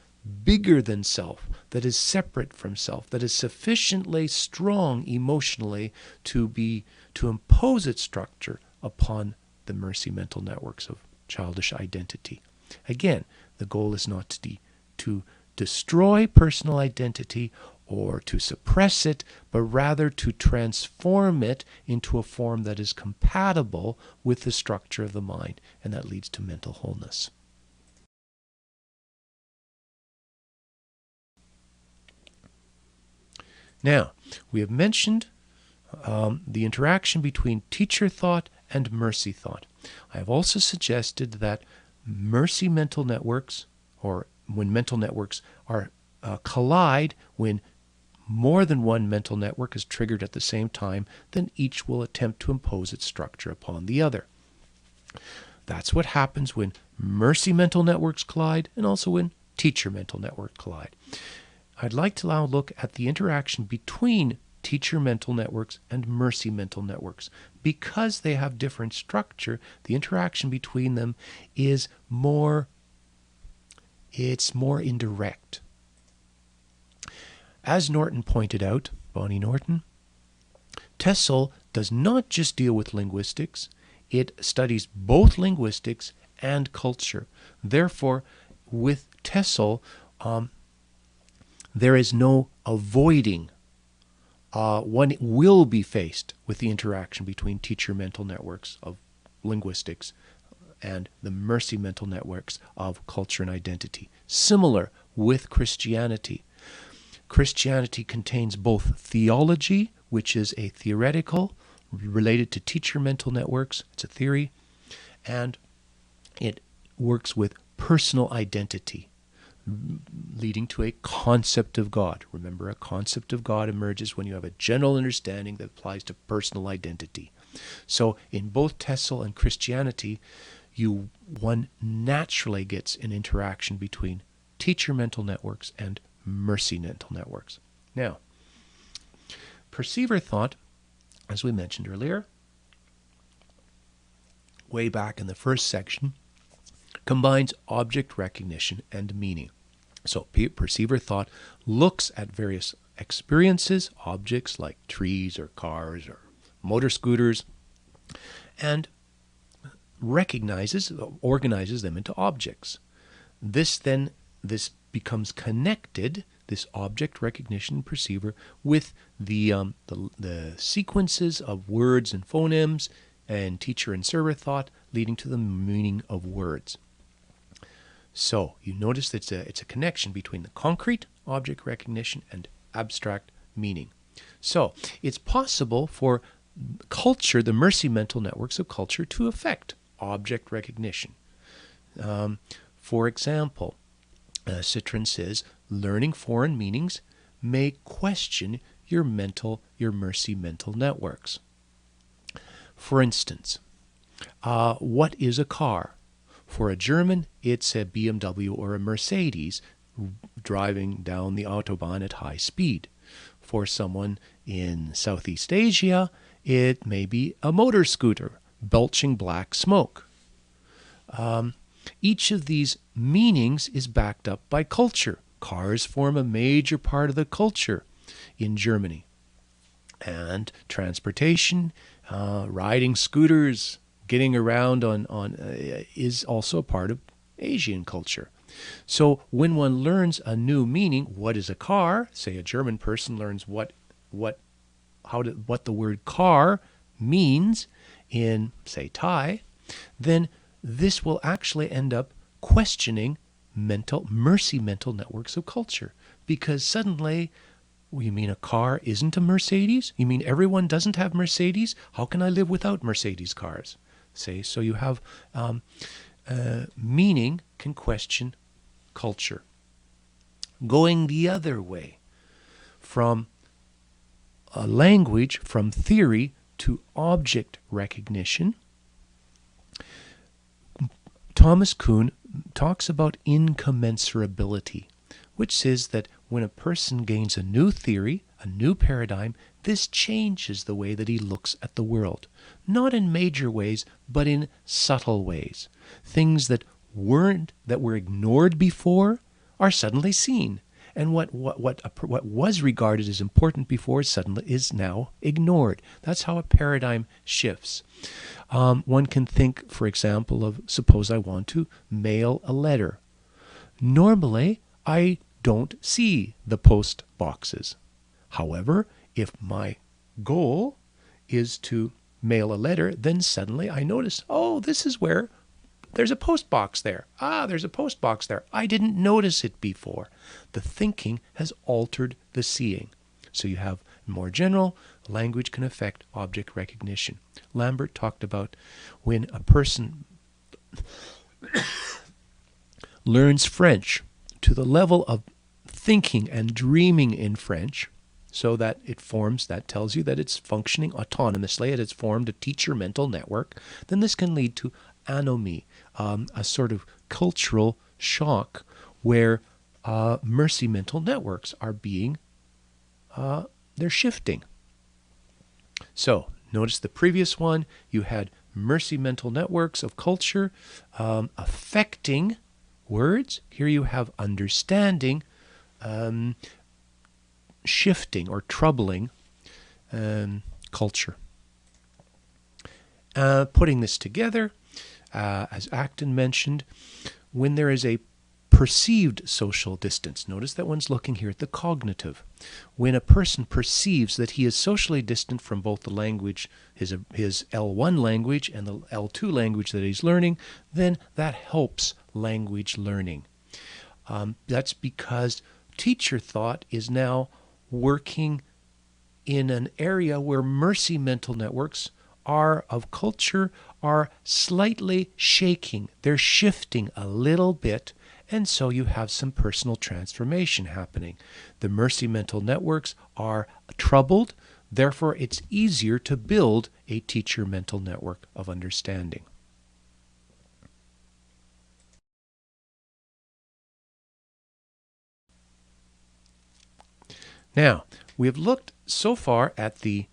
bigger than self, that is separate from self, that is sufficiently strong emotionally to impose its structure upon the mercy mental networks of childish identity. Again, the goal is not to destroy personal identity or to suppress it, but rather to transform it into a form that is compatible with the structure of the mind, and that leads to mental wholeness. Now, we have mentioned the interaction between teacher thought and mercy thought. I have also suggested that mercy mental networks, or when mental networks are collide, when more than one mental network is triggered at the same time, then each will attempt to impose its structure upon the other. That's what happens when mercy mental networks collide, and also when teacher mental networks collide. I'd like to now look at the interaction between teacher mental networks and mercy mental networks. Because they have different structure, the interaction between them is more indirect. As Norton pointed out, Bonnie Norton, TESOL does not just deal with linguistics, it studies both linguistics and culture. Therefore, with TESOL, there is no avoiding. One will be faced with the interaction between teacher mental networks of linguistics and the mercy mental networks of culture and identity. Similar with Christianity. Christianity contains both theology, which is a theoretical related to teacher mental networks, it's a theory, and it works with personal identity, leading to a concept of God. Remember, a concept of God emerges when you have a general understanding that applies to personal identity. So in both TESOL and Christianity, one naturally gets an interaction between teacher mental networks and mercy mental networks. Now, perceiver thought, as we mentioned earlier, way back in the first section, combines object recognition and meaning. So perceiver thought looks at various experiences, objects like trees or cars or motor scooters, and organizes them into objects. This becomes connected, this object recognition perceiver, with the sequences of words and phonemes and teacher and server thought, leading to the meaning of words. So you notice that it's a connection between the concrete object recognition and abstract meaning. So it's possible for culture, the mercy mental networks of culture, to affect object recognition. For example, Citron says, learning foreign meanings may question your mercy mental networks. For instance, what is a car? For a German, it's a BMW or a Mercedes driving down the Autobahn at high speed. For someone in Southeast Asia, it may be a motor scooter belching black smoke. Each of these meanings is backed up by culture. Cars form a major part of the culture in Germany. And transportation, riding scooters, getting around is also a part of Asian culture. So when one learns a new meaning, what is a car? Say a German person learns what the word car means in, say, Thai, then this will actually end up questioning mercy mental networks of culture, because suddenly, well, you mean a car isn't a Mercedes? You mean everyone doesn't have Mercedes? How can I live without Mercedes cars? Say, so you have meaning can question culture. Going the other way, from a language, from theory to object recognition, Thomas Kuhn talks about incommensurability, which says that when a person gains a new theory, a new paradigm, this changes the way that he looks at the world. Not in major ways, but in subtle ways. Things that were ignored before are suddenly seen. And what was regarded as important before suddenly is now ignored. That's how a paradigm shifts. One can think, for example, of suppose I want to mail a letter. Normally, I don't see the post boxes. However, if my goal is to mail a letter, then suddenly I notice, oh, this is where there's a post box there. There's a post box there. I didn't notice it before. The thinking has altered the seeing. So you have more general, language can affect object recognition. Lambert talked about when a person learns French to the level of thinking and dreaming in French, so that that tells you that it's functioning autonomously, it's formed a teacher mental network, then this can lead to anomie, a sort of cultural shock where mercy mental networks are they're shifting. So notice the previous one, you had mercy mental networks of culture affecting words. Here you have understanding shifting or troubling culture. Putting this together, as Acton mentioned, when there is a perceived social distance, notice that one's looking here at the cognitive. When a person perceives that he is socially distant from both the language, his L1 language and the L2 language that he's learning, then that helps language learning. That's because teacher thought is now working in an area where mercy mental networks of culture are slightly shaking. They're shifting a little bit, and so you have some personal transformation happening. The mercy mental networks are troubled, therefore it's easier to build a teacher mental network of understanding. Now, we have looked so far at the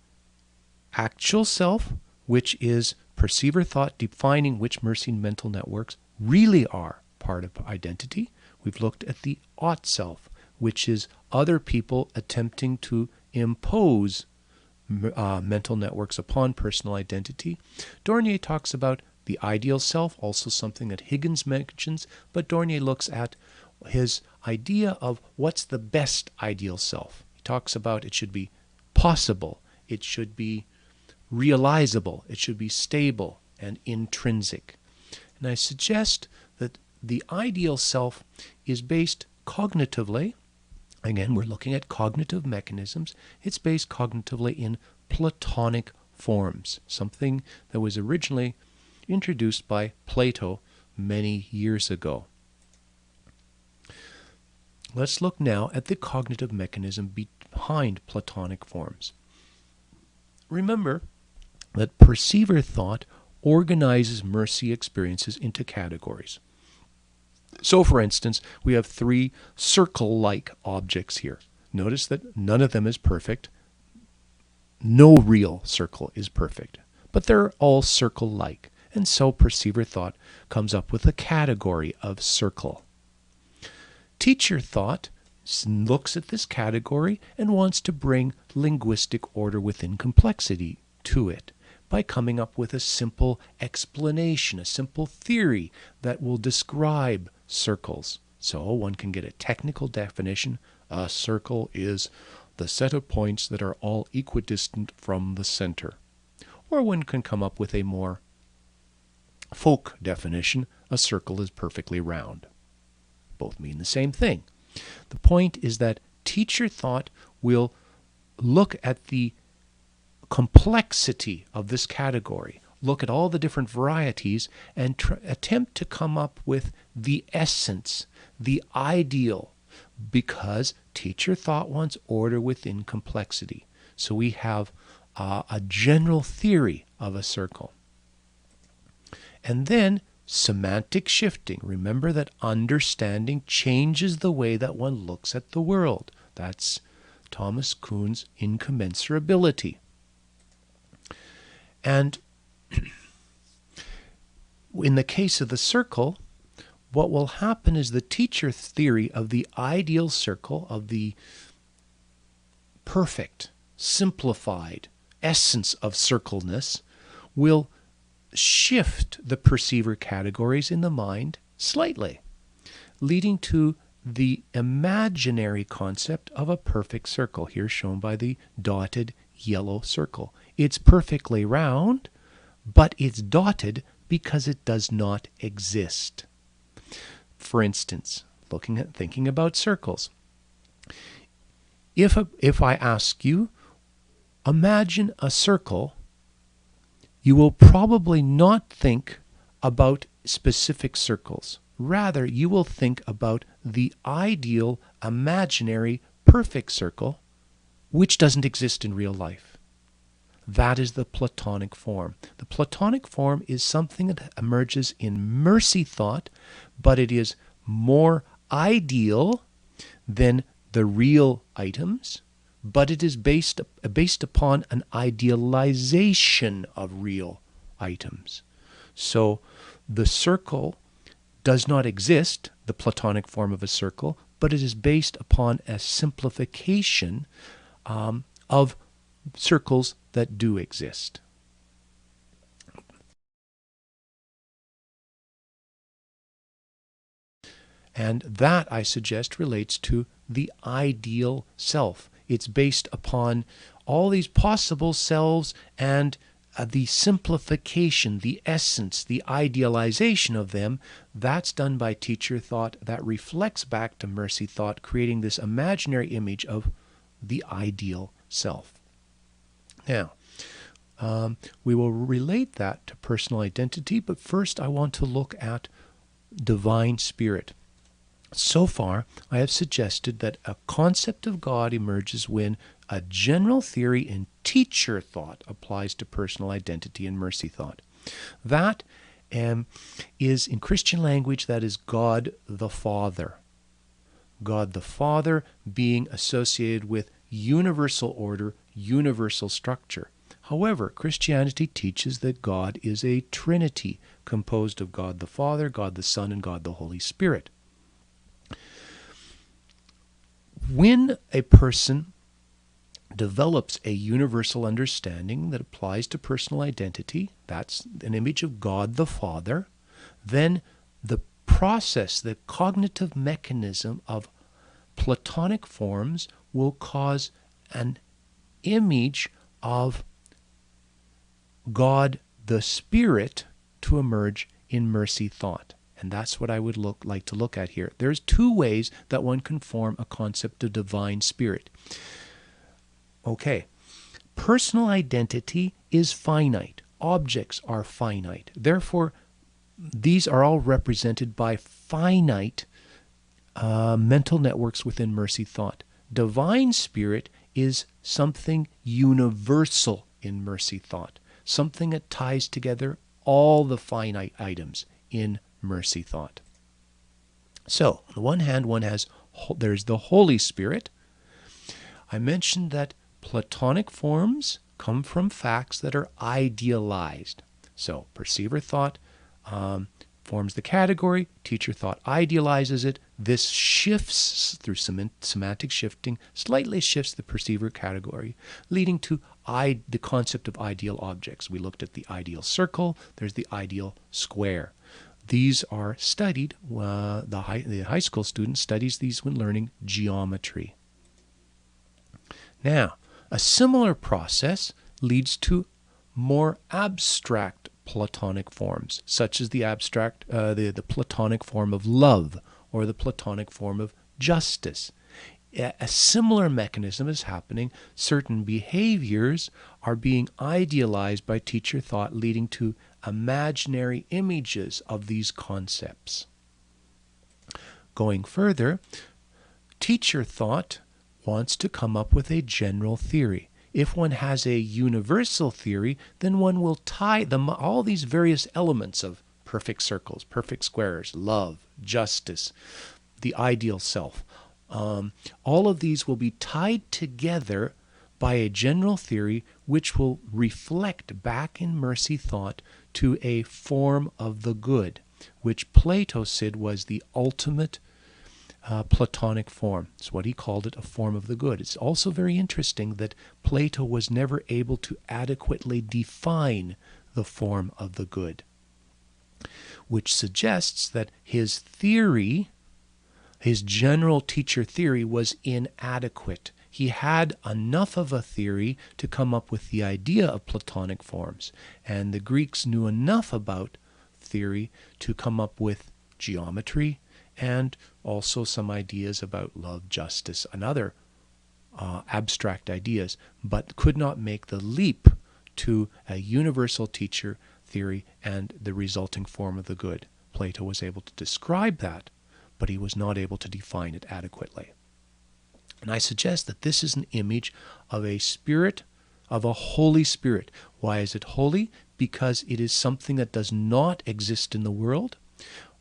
actual self, which is perceiver thought defining which mercy mental networks really are part of identity. We've looked at the ought self, which is other people attempting to impose mental networks upon personal identity. Dornier talks about the ideal self, also something that Higgin mentions, but Dornier looks at his idea of what's the best ideal self. He talks about it should be possible, it should be realizable, it should be stable and intrinsic. And I suggest that the ideal self is based cognitively. Again, we're looking at cognitive mechanisms. It's based cognitively in Platonic forms, something that was originally introduced by Plato many years ago. Let's look now at the cognitive mechanism behind Platonic forms. Remember that perceiver thought organizes mercy experiences into categories. So, for instance, we have three circle-like objects here. Notice that none of them is perfect. No real circle is perfect, but they're all circle-like. And so perceiver thought comes up with a category of circle. Teacher thought looks at this category and wants to bring linguistic order within complexity to it by coming up with a simple explanation, a simple theory that will describe circles. So one can get a technical definition. A circle is the set of points that are all equidistant from the center. Or one can come up with a more folk definition. A circle is perfectly round. Both mean the same thing. The point is that teacher thought will look at the complexity of this category, look at all the different varieties, and attempt to come up with the essence, the ideal, because teacher thought wants order within complexity. So we have a general theory of a circle. And then semantic shifting. Remember that understanding changes the way that one looks at the world. That's Thomas Kuhn's incommensurability. And in the case of the circle, what will happen is the teacher theory of the ideal circle, of the perfect, simplified essence of circleness, will shift the perceiver categories in the mind slightly, leading to the imaginary concept of a perfect circle, here shown by the dotted yellow circle. It's perfectly round, but it's dotted because it does not exist. For instance, thinking about circles. If I ask you, imagine a circle, you will probably not think about specific circles. Rather, you will think about the ideal, imaginary, perfect circle, which doesn't exist in real life. That is the Platonic form. The Platonic form is something that emerges in mercy thought, but it is more ideal than the real items, but it is based upon an idealization of real items. So the circle does not exist, the Platonic form of a circle, but it is based upon a simplification of circles that do exist. And that, I suggest, relates to the ideal self. It's based upon all these possible selves and the simplification, the essence, the idealization of them. That's done by teacher thought. That reflects back to mercy thought, creating this imaginary image of the ideal self. Now, we will relate that to personal identity, but first I want to look at divine spirit. So far, I have suggested that a concept of God emerges when a general theory in teacher thought applies to personal identity and mercy thought. That is, in Christian language, that is God the Father. God the Father being associated with universal order, universal structure. However, Christianity teaches that God is a Trinity composed of God the Father, God the Son, and God the Holy Spirit. When a person develops a universal understanding that applies to personal identity. That's an image of God the Father. Then the process, the cognitive mechanism of Platonic forms will cause an image of God the Spirit to emerge in mercy thought. And that's what I would like to look at here. There's two ways that one can form a concept of divine spirit. Okay, personal identity is finite. Objects are finite. Therefore, these are all represented by finite mental networks within mercy thought. Divine spirit is something universal in mercy thought, something that ties together all the finite items in mercy thought. So, on the one hand, there's the Holy Spirit. I mentioned that Platonic forms come from facts that are idealized. So, perceiver thought forms the category, teacher thought idealizes it. This shifts through semantic shifting, slightly shifts the perceiver category, leading to the concept of ideal objects. We looked at the ideal circle, there's the ideal square. These are studied, the high school student studies these when learning geometry. Now, a similar process leads to more abstract Platonic forms, such as the Platonic form of love or the Platonic form of justice. A similar mechanism is happening. Certain behaviors are being idealized by teacher thought, leading to imaginary images of these concepts. Going further, teacher thought wants to come up with a general theory. If one has a universal theory, then one will tie all these various elements of perfect circles, perfect squares, love, justice, the ideal self. All of these will be tied together by a general theory which will reflect back in mercy thought to a form of the good, which Plato said was the ultimate Platonic form. It's what he called it, a form of the good. It's also very interesting that Plato was never able to adequately define the form of the good, which suggests that his theory, his general teacher theory, was inadequate. He had enough of a theory to come up with the idea of Platonic forms, and the Greeks knew enough about theory to come up with geometry and also some ideas about love, justice, and other abstract ideas, but could not make the leap to a universal teacher theory and the resulting form of the good. Plato was able to describe that, but he was not able to define it adequately. And I suggest that this is an image of a spirit, of a Holy Spirit. Why is it holy? Because it is something that does not exist in the world.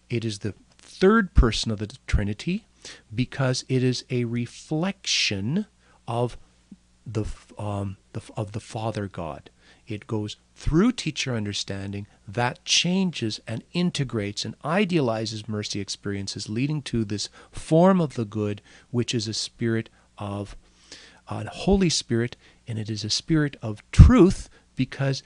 It is the third person of the Trinity, because it is a reflection of the Father God. It goes through teacher understanding that changes and integrates and idealizes mercy experiences, leading to this form of the good, which is a spirit of a Holy Spirit, and it is a spirit of truth because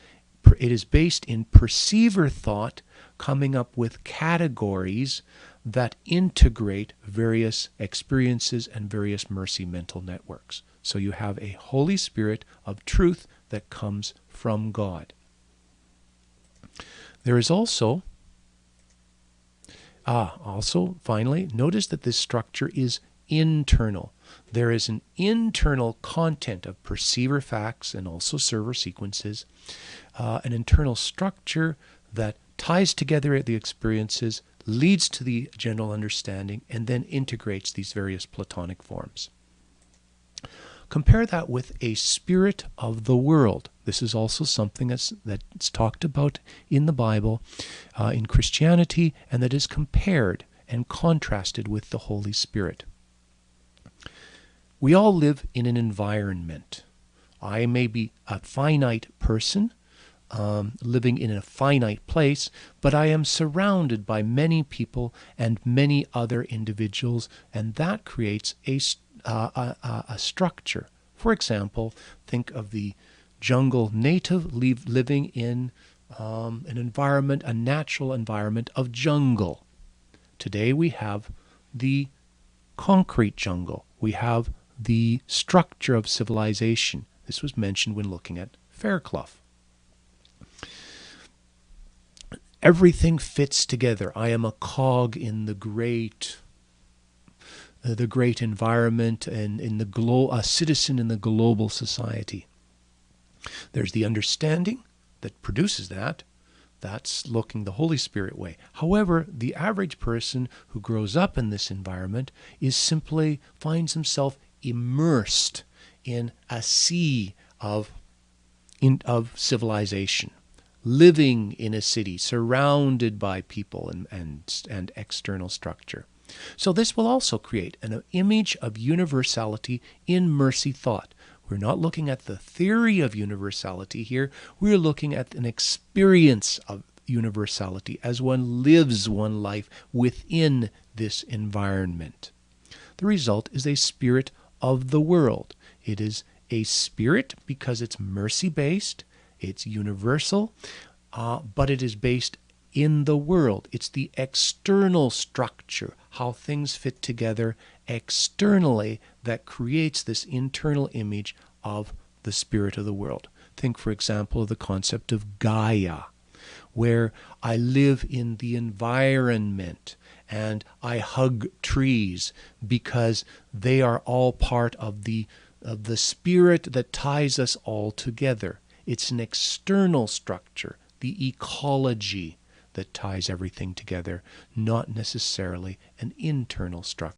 it is based in perceiver thought, coming up with categories that integrate various experiences and various mercy mental networks. So you have a Holy Spirit of truth that comes from God. There is also finally, notice that this structure is internal. There is an internal content of perceiver facts and also server sequences, an internal structure that ties together the experiences, leads to the general understanding, and then integrates these various Platonic forms. Compare that with a spirit of the world. This is also something that's talked about in the Bible, in Christianity, and that is compared and contrasted with the Holy Spirit. We all live in an environment. I may be a finite person, living in a finite place, but I am surrounded by many people and many other individuals, and that creates a structure, For example, think of the jungle native living in an environment, a natural environment of jungle. Today we have the concrete jungle. We have the structure of civilization. This was mentioned when looking at Fairclough. Everything fits together. I am a cog in the great environment and a citizen in the global society. There's the understanding that produces that. That's looking the Holy Spirit way. However, the average person who grows up in this environment finds himself immersed in a sea of civilization, living in a city, surrounded by people and external structure. So this will also create an image of universality in mercy thought. We're not looking at the theory of universality here. We're looking at an experience of universality as one lives one life within this environment. The result is a spirit of the world. It is a spirit because it's mercy-based, it's universal, but it is based in the world. It's the external structure, how things fit together externally, that creates this internal image of the spirit of the world. Think, for example, of the concept of Gaia, where I live in the environment and I hug trees because they are all part of the spirit that ties us all together. It's an external structure, the ecology, that ties everything together, not necessarily an internal structure.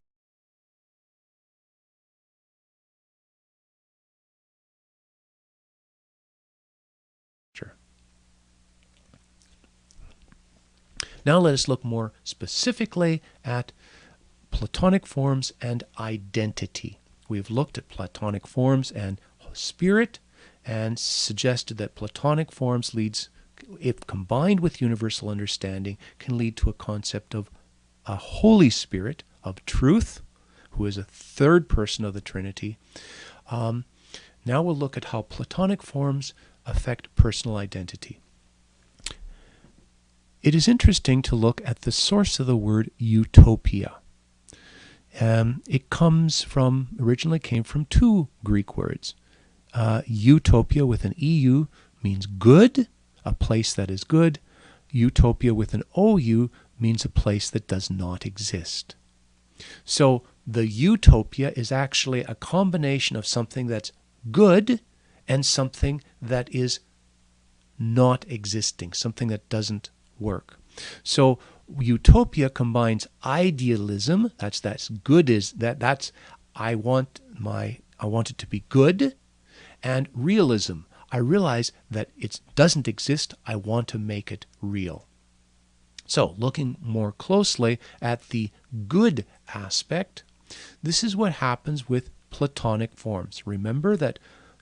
Now let us look more specifically at Platonic forms and identity. We've looked at Platonic forms and spirit and suggested that Platonic forms if combined with universal understanding, can lead to a concept of a Holy Spirit, of truth, who is a third person of the Trinity. Now we'll look at how Platonic forms affect personal identity. It is interesting to look at the source of the word utopia. It originally came from two Greek words. Utopia with an EU means good, a place that is good. Utopia with an OU means a place that does not exist. So the utopia is actually a combination of something that's good and something that is not existing, something that doesn't work. So utopia combines idealism, that's good, that's I want it to be good, and realism. I realize that it doesn't exist. I want to make it real. So, looking more closely at the good aspect, this is what happens with Platonic forms. Remember that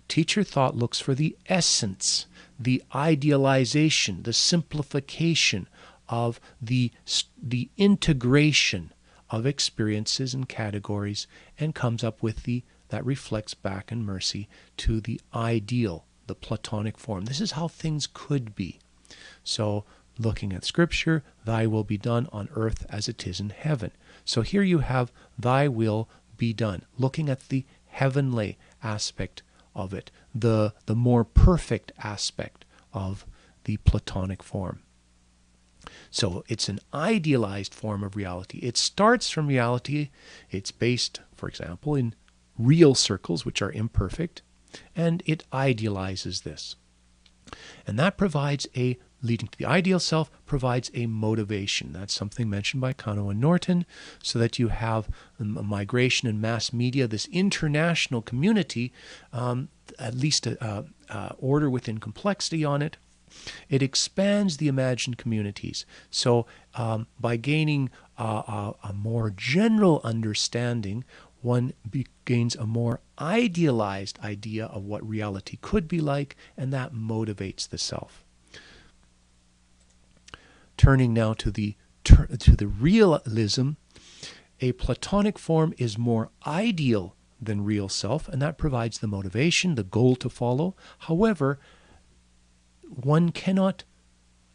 teacher thought looks for the essence, the idealization, the simplification of the integration of experiences and categories, and comes up with that reflects back in mercy to the ideal, the Platonic form. This is how things could be. So, looking at Scripture, thy will be done on earth as it is in heaven. So here you have thy will be done, looking at the heavenly aspect of it, the more perfect aspect of the Platonic form. So it's an idealized form of reality. It starts from reality. It's based, for example, in real circles, which are imperfect, and it idealizes this. And that leading to the ideal self, provides a motivation. That's something mentioned by Kano and Norton, so that you have a migration and mass media, this international community, at least order within complexity on it. It expands the imagined communities. So by gaining a more general understanding, one gains a more idealized idea of what reality could be like, and that motivates the self. Turning now to the realism, a Platonic form is more ideal than real self, and that provides the motivation, the goal to follow. However, one cannot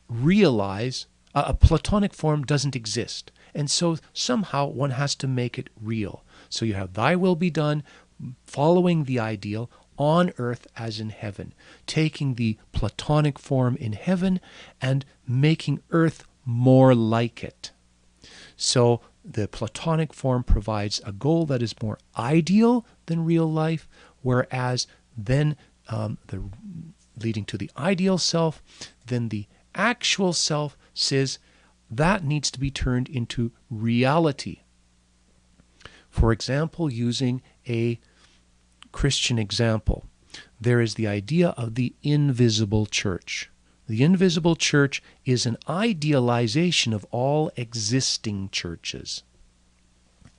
realize a Platonic form doesn't exist, and so somehow one has to make it real. So you have thy will be done, following the ideal on earth as in heaven, taking the Platonic form in heaven and making earth more like it. So the Platonic form provides a goal that is more ideal than real life, whereas then leading to the ideal self, then the actual self says that needs to be turned into reality. For example, using a Christian example, there is the idea of the invisible church. The invisible church is an idealization of all existing churches.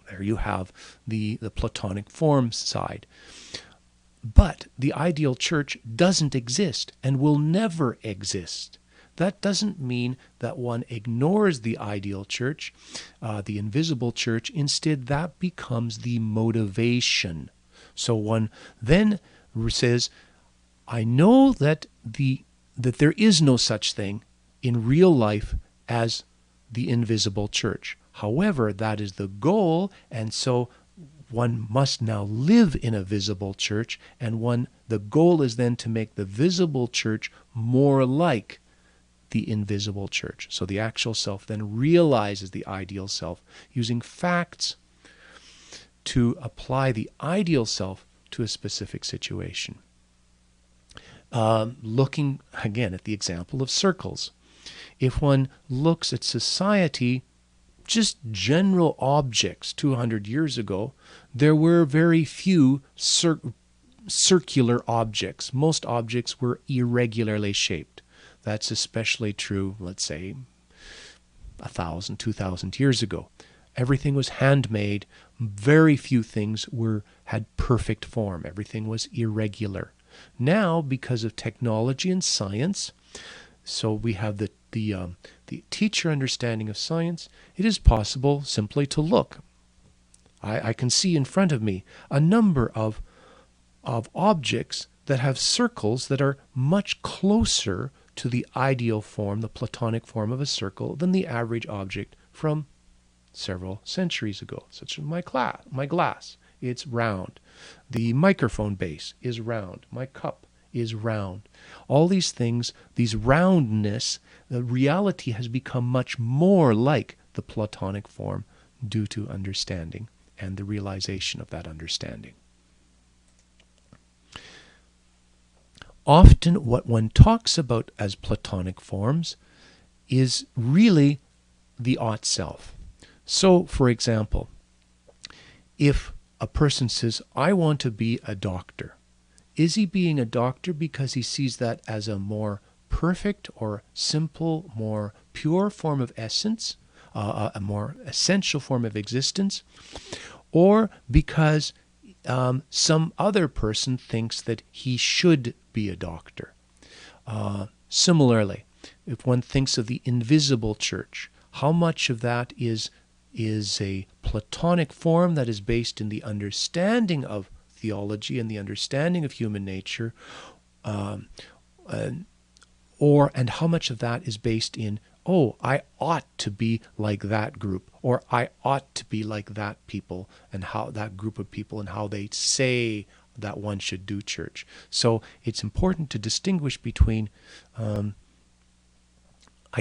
There you have the Platonic form side. But the ideal church doesn't exist and will never exist. That doesn't mean that one ignores the ideal church, the invisible church. Instead, that becomes the motivation. So one then says, I know that there is no such thing in real life as the invisible church. However, that is the goal, and so one must now live in a visible church, and the goal is then to make the visible church more like the invisible church. So the actual self then realizes the ideal self, using facts to apply the ideal self to a specific situation. Looking again at the example of circles. If one looks at society, just general objects 200 years ago, there were very few circular objects. Most objects were irregularly shaped. That's especially true, let's say, 1,000, 2,000 years ago. Everything was handmade. Very few things had perfect form. Everything was irregular. Now, because of technology and science, so we have the teacher understanding of science, it is possible simply to look. I can see in front of me a number of objects that have circles that are much closer to the ideal form, the Platonic form of a circle, than the average object from several centuries ago, such as my glass. It's round. The microphone base is round. My cup is round. All these things, these roundness, the reality has become much more like the Platonic form due to understanding and the realization of that understanding. Often what one talks about as Platonic forms is really the ought self. So, for example, if a person says, I want to be a doctor, is he being a doctor because he sees that as a more perfect or simple, more pure form of essence, a more essential form of existence, or because some other person thinks that he should be a doctor? Similarly, if one thinks of the invisible church, how much of that is a Platonic form that is based in the understanding of theology and the understanding of human nature, and how much of that is based in, oh, I ought to be like that group, or I ought to be like that people, and how that group of people and how they say that one should do church. So it's important to distinguish between, I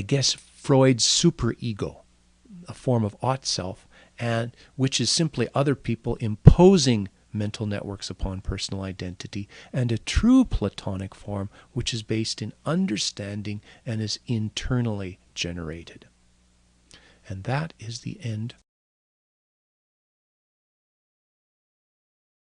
guess, Freud's superego, a form of ought self, and which is simply other people imposing mental networks upon personal identity, and a true Platonic form which is based in understanding and is internally generated. And that is the end